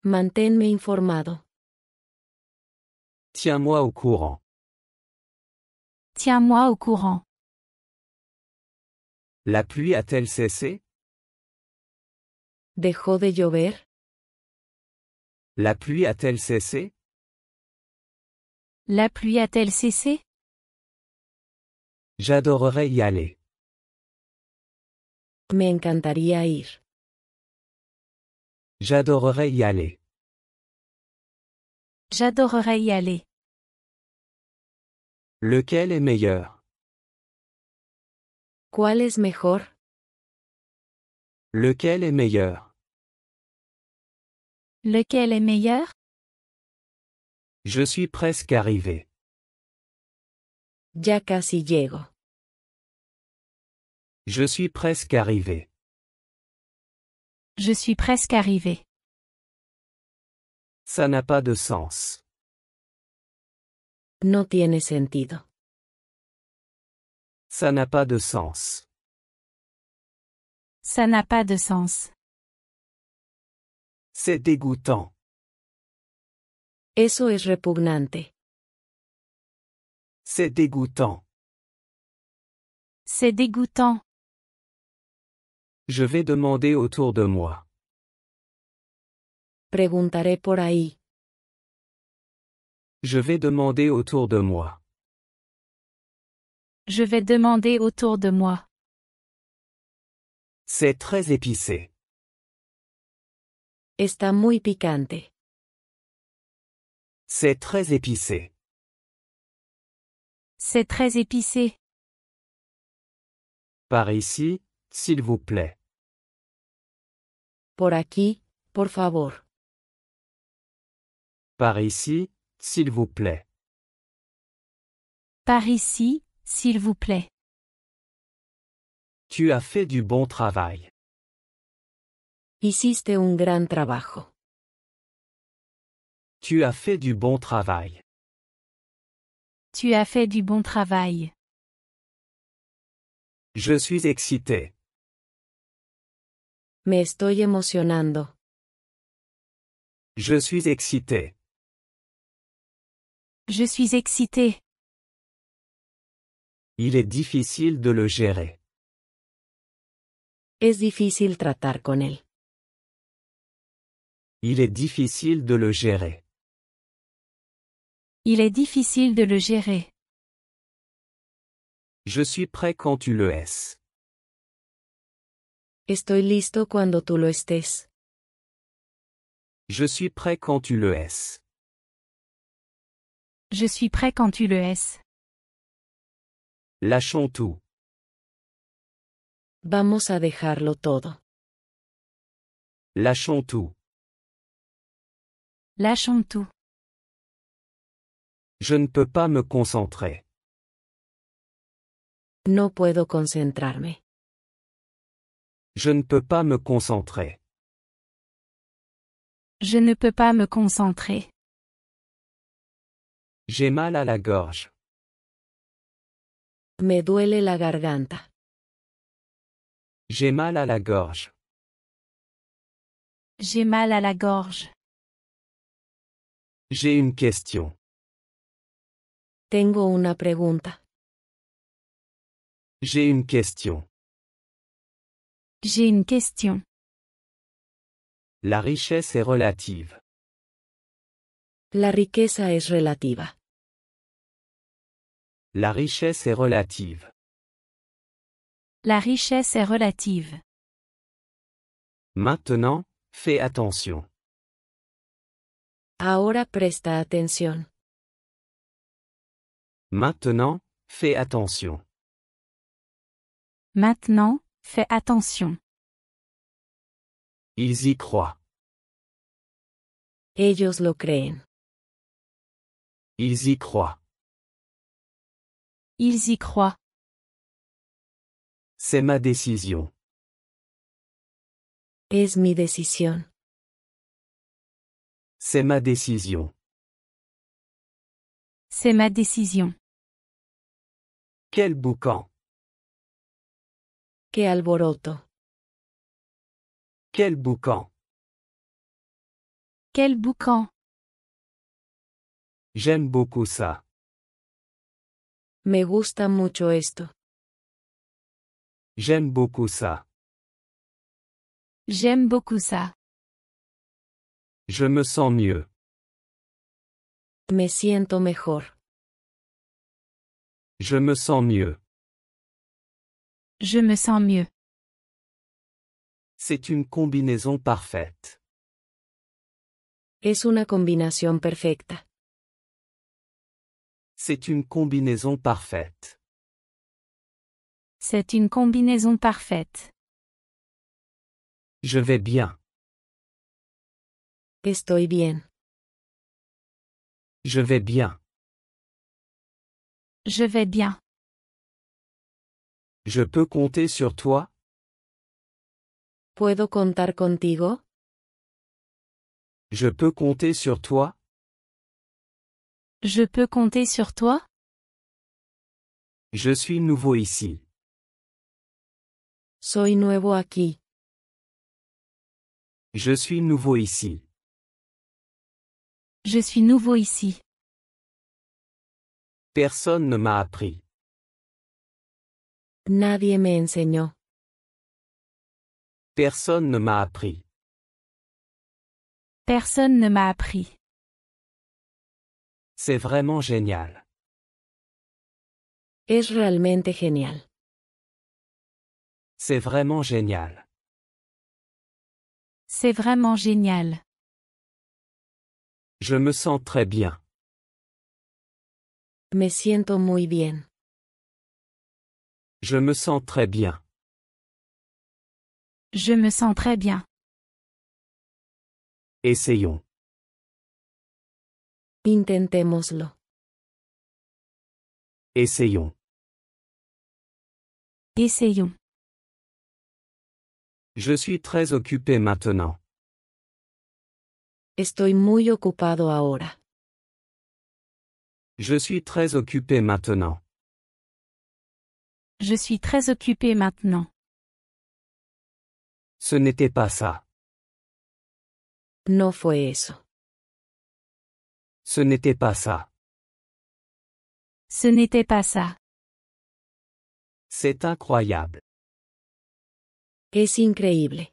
Manténme informado. Tiens-moi au courant. Tiens-moi au courant. La pluie a-t-elle cessé? ¿Dejó de llover? La pluie a-t-elle cessé? La pluie a-t-elle cessé? J'adorerais y aller. Me encantaría ir. J'adorerais y aller. J'adorerais y aller. Lequel est meilleur? ¿Cuál es mejor? Lequel est meilleur? Lequel est meilleur? Je suis presque arrivé. Ya casi llego. Je suis presque arrivé. Je suis presque arrivé. Ça n'a pas de sens. No tiene sentido. Ça n'a pas de sens. Ça n'a pas de sens. C'est dégoûtant. Eso es repugnante. C'est dégoûtant. C'est dégoûtant. Je vais demander autour de moi. Preguntaré por ahí. Je vais demander autour de moi. Je vais demander autour de moi. C'est très épicé. Está muy picante. C'est très épicé. C'est très épicé. Par ici, s'il vous plaît. Por aquí, por favor. Par ici, s'il vous plaît. Par ici, s'il vous plaît. Tu as fait du bon travail. Hiciste un gran trabajo. Tu as fait du bon travail. Tu as fait du bon travail. Je suis excité. Me estoy emocionando. Je suis excité. Je suis excité. Il est difficile de le gérer. Es difícil tratar con él. Il est difficile de le gérer. Il est difficile de le gérer. Je suis prêt quand tu le es. Estoy listo cuando tú lo estés. Je suis prêt quand tu le es. Je suis prêt quand tu le es. Lâchons tout. Vamos a dejarlo todo. Lâchons tout. Lâchons tout. Je ne peux pas me concentrer. No puedo concentrarme. Je ne peux pas me concentrer. Je ne peux pas me concentrer. J'ai mal à la gorge. Me duele la garganta. J'ai mal à la gorge. J'ai mal à la gorge. J'ai une question. Tengo una pregunta. J'ai une question. J'ai une question. La richesse est relative. La riqueza es relativa. La richesse est relative. La richesse est relative. Maintenant, fais attention. Ahora presta atención. Maintenant, fais attention. Maintenant, fais attention. Ils y croient. Ellos lo creen. Ils y croient. Ils y croient. C'est ma décision. Es mi decisión. C'est ma décision. C'est ma décision. Quel boucan. ¡Qué alboroto! Quel boucan. Quel boucan. J'aime beaucoup ça. Me gusta mucho esto. J'aime beaucoup ça. J'aime beaucoup ça. Je me sens mieux. Me siento mejor. Je me sens mieux. Je me sens mieux. C'est une combinaison parfaite. Es una combinación perfecta. C'est une combinaison parfaite. C'est une combinaison parfaite. Je vais bien. Estoy bien. Je vais bien. Je vais bien. Je peux compter sur toi? ¿Puedo contar contigo? Je peux compter sur toi? Je peux compter sur toi? Je suis nouveau ici. Soy nuevo aquí. Je suis nouveau ici. Je suis nouveau ici. Personne ne m'a appris. Nadie me enseñó. Personne ne m'a appris. Personne ne m'a appris. C'est vraiment génial. Es realmente genial. C'est vraiment génial. C'est vraiment génial. Je me sens très bien. Me siento muy bien. Je me sens très bien. Je me sens très bien. Essayons. Intentémoslo. Essayons. Essayons. Je suis très occupé maintenant. Estoy muy ocupado ahora. Je suis très occupé maintenant. Je suis très occupé maintenant. Ce n'était pas ça. No fue eso. Ce n'était pas ça. Ce n'était pas ça. C'est incroyable. Es increíble.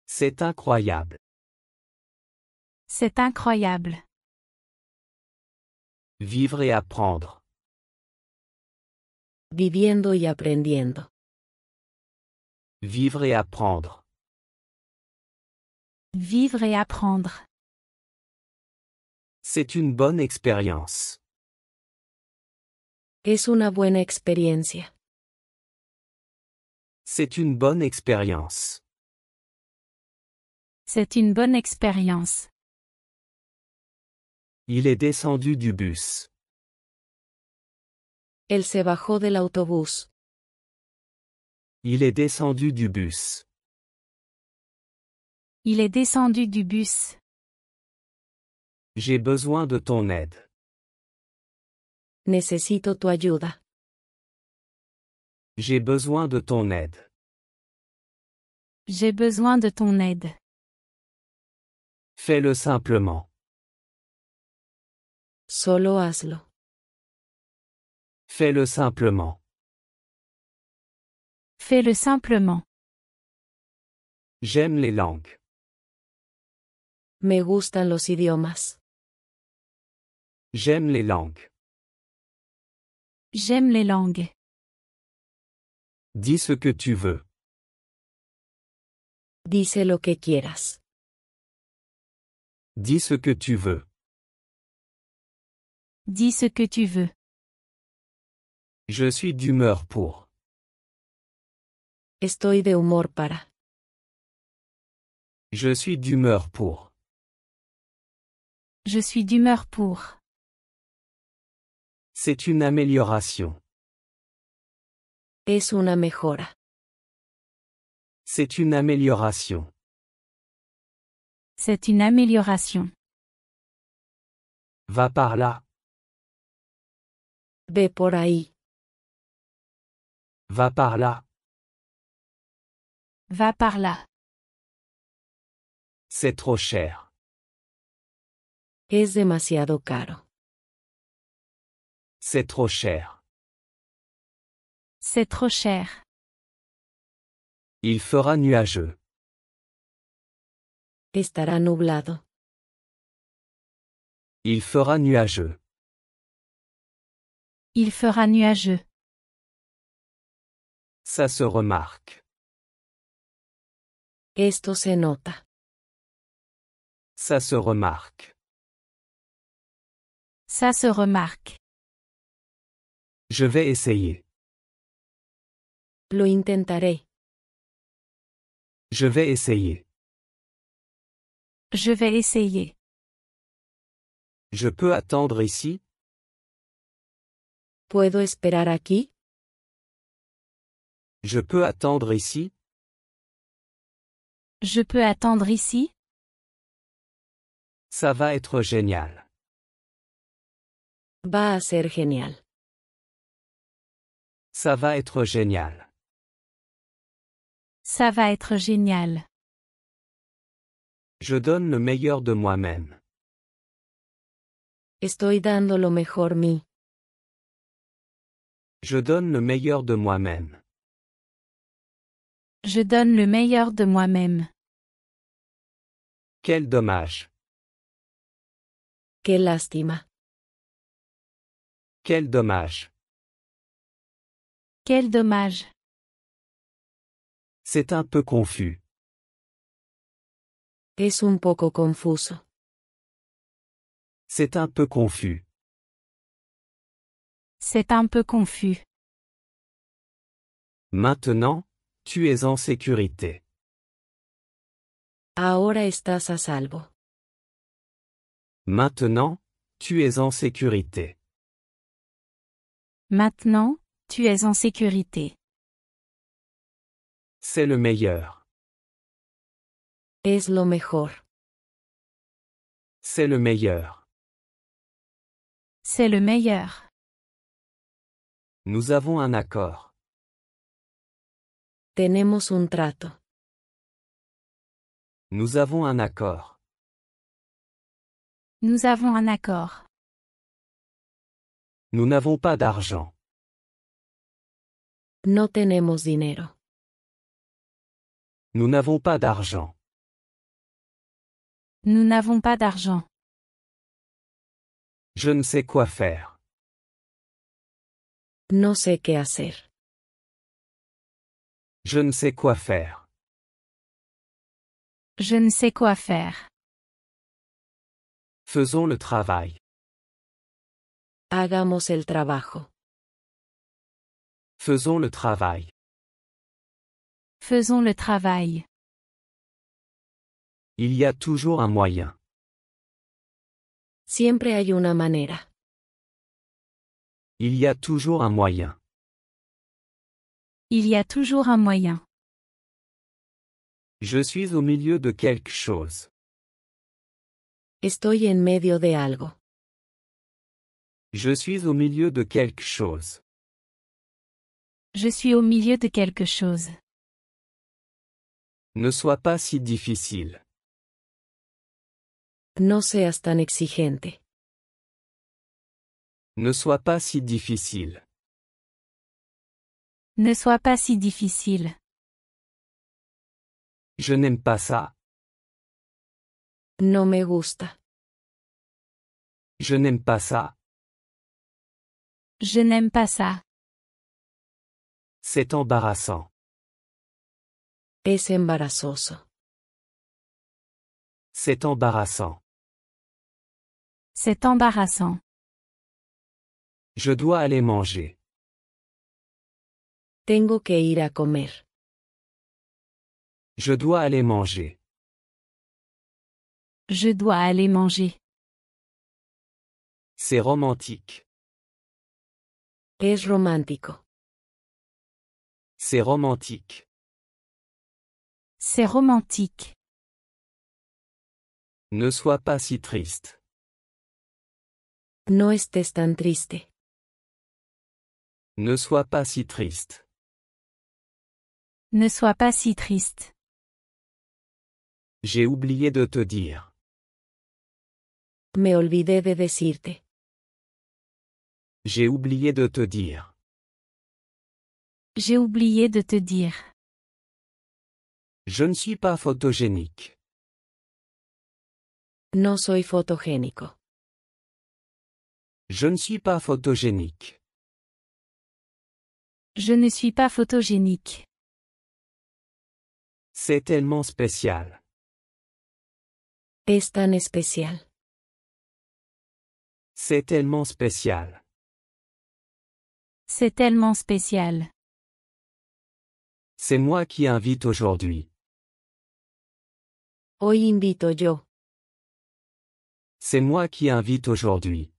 C'est incroyable. C'est incroyable. Vivre et apprendre. Viviendo y aprendiendo. Vivre et apprendre. Vivre et apprendre. C'est une bonne expérience. Es una buena experiencia. C'est une bonne expérience. C'est une bonne expérience. Il est descendu du bus. Él se bajó del autobús. Il est descendu du bus. Il est descendu du bus. J'ai besoin de ton aide. Necesito tu ayuda. J'ai besoin de ton aide. J'ai besoin de ton aide. Fais-le simplement. Solo hazlo. Fais-le simplement. Fais-le simplement. J'aime les langues. Me gustan los idiomas. J'aime les langues. J'aime les langues. Dis ce que tu veux. Dice lo que quieras. Dis ce que tu veux. Dis ce que tu veux. Je suis d'humeur pour. Estoy de humor para. Je suis d'humeur pour. Je suis d'humeur pour. C'est une amélioration. Es una mejora. C'est une amélioration. C'est une amélioration. Va par là. Ve por ahí. Va par là. Va par là. C'est trop cher. Es demasiado caro. C'est trop cher. C'est trop cher. Il fera nuageux. Estará nublado. Il fera nuageux. Il fera nuageux. Ça se remarque. Esto se nota. Ça se remarque. Ça se remarque. Je vais essayer. Lo intentaré. Je vais essayer. Je vais essayer. Je peux attendre ici? ¿Puedo esperar aquí? Je peux attendre ici? Je peux attendre ici? Ça va être génial. Va a ser genial. Ça va être génial. Ça va être génial. Je donne le meilleur de moi-même. Estoy dando lo mejor mí. Je donne le meilleur de moi-même. Je donne le meilleur de moi-même. Quel dommage. Qué lástima. Quel dommage. Quel dommage. C'est un peu confus. Es un poco confuso. C'est un peu confus. C'est un peu confus. Maintenant, tu es en sécurité. Ahora estás a salvo. Maintenant, tu es en sécurité. Maintenant, tu es en sécurité. C'est le meilleur. Es lo mejor. C'est le meilleur. C'est le meilleur. Nous avons un accord. Tenemos un trato. Nous avons un accord. Nous avons un accord. Nous n'avons pas d'argent. No tenemos dinero. Nous n'avons pas d'argent. Nous n'avons pas d'argent. Je ne sais quoi faire. No sé qué hacer. Je ne sais quoi faire. Je ne sais quoi faire. Faisons le travail. Hagamos el trabajo. Faisons le travail. Faisons le travail. Il y a toujours un moyen. Siempre hay una manera. Il y a toujours un moyen. Il y a toujours un moyen. Je suis au milieu de quelque chose. Estoy en medio de algo. Je suis au milieu de quelque chose. Je suis au milieu de quelque chose. Ne sois pas si difficile. No seas tan exigente. Ne sois pas si difficile. Ne sois pas si difficile. Je n'aime pas ça. No me gusta. Je n'aime pas ça. Je n'aime pas ça. C'est embarrassant. Es embarazoso. C'est embarrassant. C'est embarrassant. Je dois aller manger. Tengo que ir a comer. Je dois aller manger. Je dois aller manger. C'est romantique. Es romántico. C'est romantique. C'est romantique. Ne sois pas si triste. No estés tan triste. Ne sois pas si triste. Ne sois pas si triste. J'ai oublié de te dire. Me olvidé de decirte. J'ai oublié de te dire. J'ai oublié de te dire. Je ne suis pas photogénique. No soy fotogénico. Je ne suis pas photogénique. Je ne suis pas photogénique. C'est tellement spécial. Es tan especial. C'est tellement spécial. C'est tellement spécial. C'est moi qui invite aujourd'hui. Hoy invito yo. C'est moi qui invite aujourd'hui.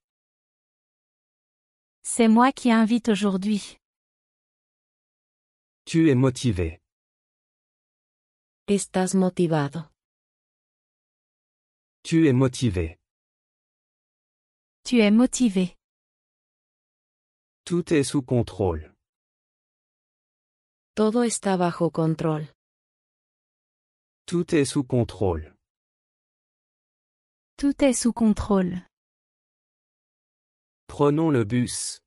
C'est moi qui invite aujourd'hui. Tu es motivé. Estás motivado. Tu es motivé. Tu es motivé. Tout est sous contrôle. Todo está bajo control. Tout est sous contrôle. Tout est sous contrôle. Prenons le bus.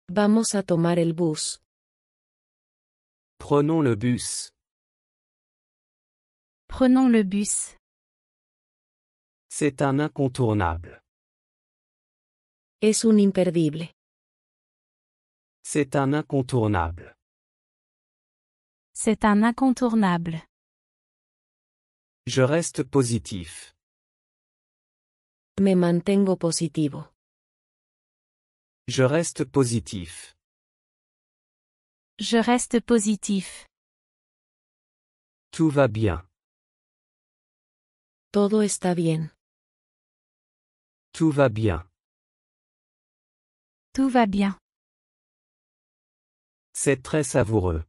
Vamos a tomar el bus. Prenons le bus. Prenons le bus. C'est un incontournable. Es un imperdible. C'est un incontournable. C'est un incontournable. Je reste positif. Me mantengo positivo. Je reste positif. Je reste positif. Tout va bien. Todo está bien. Tout va bien. Tout va bien. C'est très savoureux.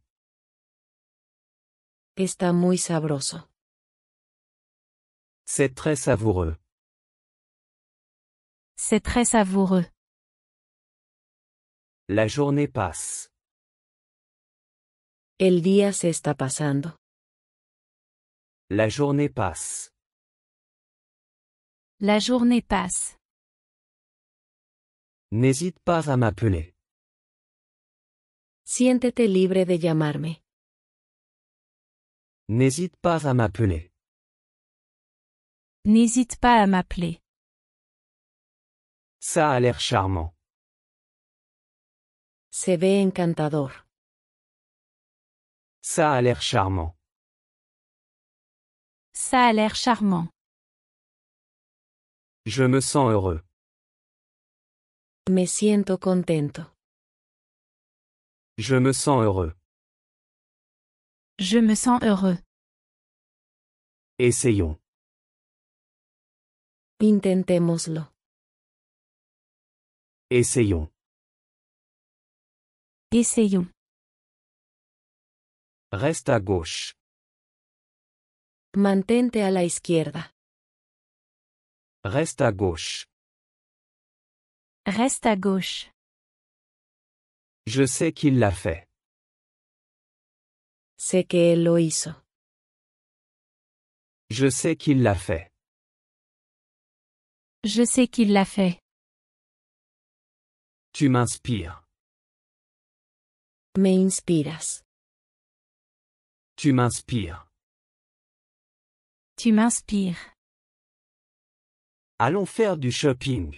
Está muy sabroso. C'est très savoureux. C'est très savoureux. La journée passe. El día se está pasando. La journée passe. La journée passe. N'hésite pas à m'appeler. Siéntete libre de llamarme. N'hésite pas à m'appeler. N'hésite pas à m'appeler. Ça a l'air charmant. Se ve encantador. Ça a l'air charmant. Ça a l'air charmant. Je me sens heureux. Me siento contento. Je me sens heureux. Je me sens heureux. Essayons. Intentémoslo. Essayons. Essayons. Reste à gauche. Mantente a la izquierda. Reste à gauche. Reste à gauche. Je sais qu'il l'a fait. Sé que él lo hizo. Je sais qu'il l'a fait. Je sais qu'il l'a fait. Tu m'inspires. Me inspiras. Tu m'inspires. Tu m'inspires. Allons faire du shopping.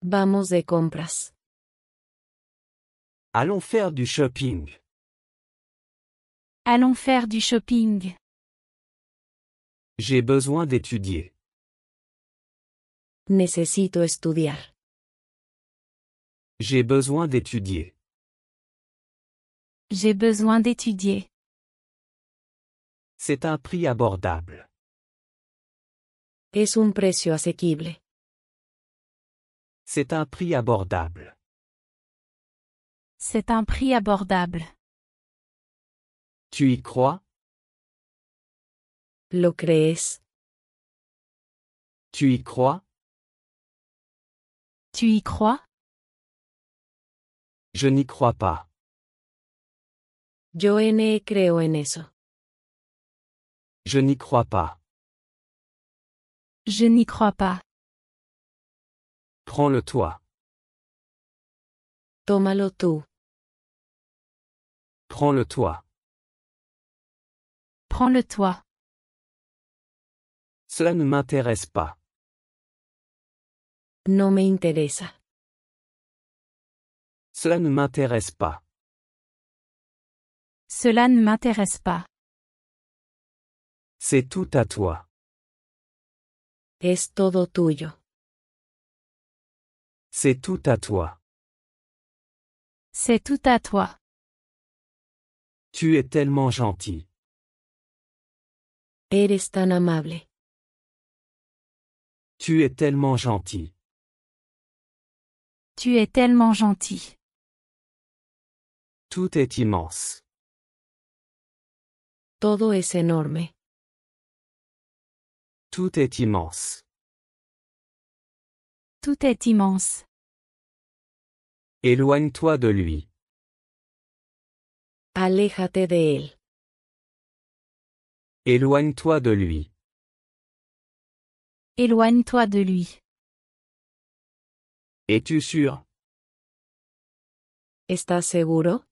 Vamos de compras. Allons faire du shopping. Allons faire du shopping. J'ai besoin d'étudier. Necesito estudiar. J'ai besoin d'étudier. J'ai besoin d'étudier. C'est un prix abordable. Es un precio asequible. C'est un prix abordable. C'est un prix abordable. Tu y crois? ¿Lo crees? Tu y crois? Tu y crois? Je n'y crois pas. Yo creo en eso. Je n'y crois pas. Je n'y crois pas. Prends-le toi. Tómalo tú. Prends-le toi. Prends-le toi. Cela ne m'intéresse pas. No me interesa. Cela ne m'intéresse pas. Cela ne m'intéresse pas. C'est tout à toi. Es todo tuyo. C'est tout à toi. C'est tout à toi. Tu es tellement gentil. Eres tan amable. Tu es tellement gentil. Tu es tellement gentil. Tout est immense. Todo es enorme. Tout est immense. Tout est immense. Éloigne-toi de lui. Aléjate de él. Éloigne-toi de lui. Éloigne-toi de lui. Es-tu sûr? ¿Estás seguro?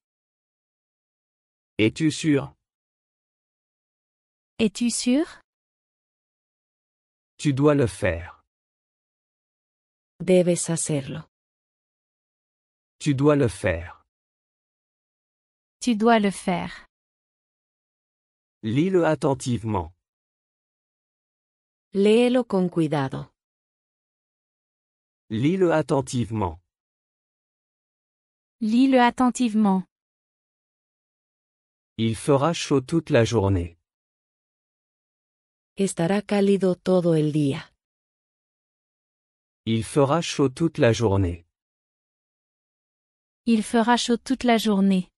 Es-tu sûr? Es-tu sûr? Tu dois le faire. Debes hacerlo. Tu dois le faire. Tu dois le faire. Lis-le attentivement. Léelo con cuidado. Lis-le attentivement. Lis-le attentivement. Il fera chaud toute la journée. Estará cálido todo el día. Il fera chaud toute la journée. Il fera chaud toute la journée.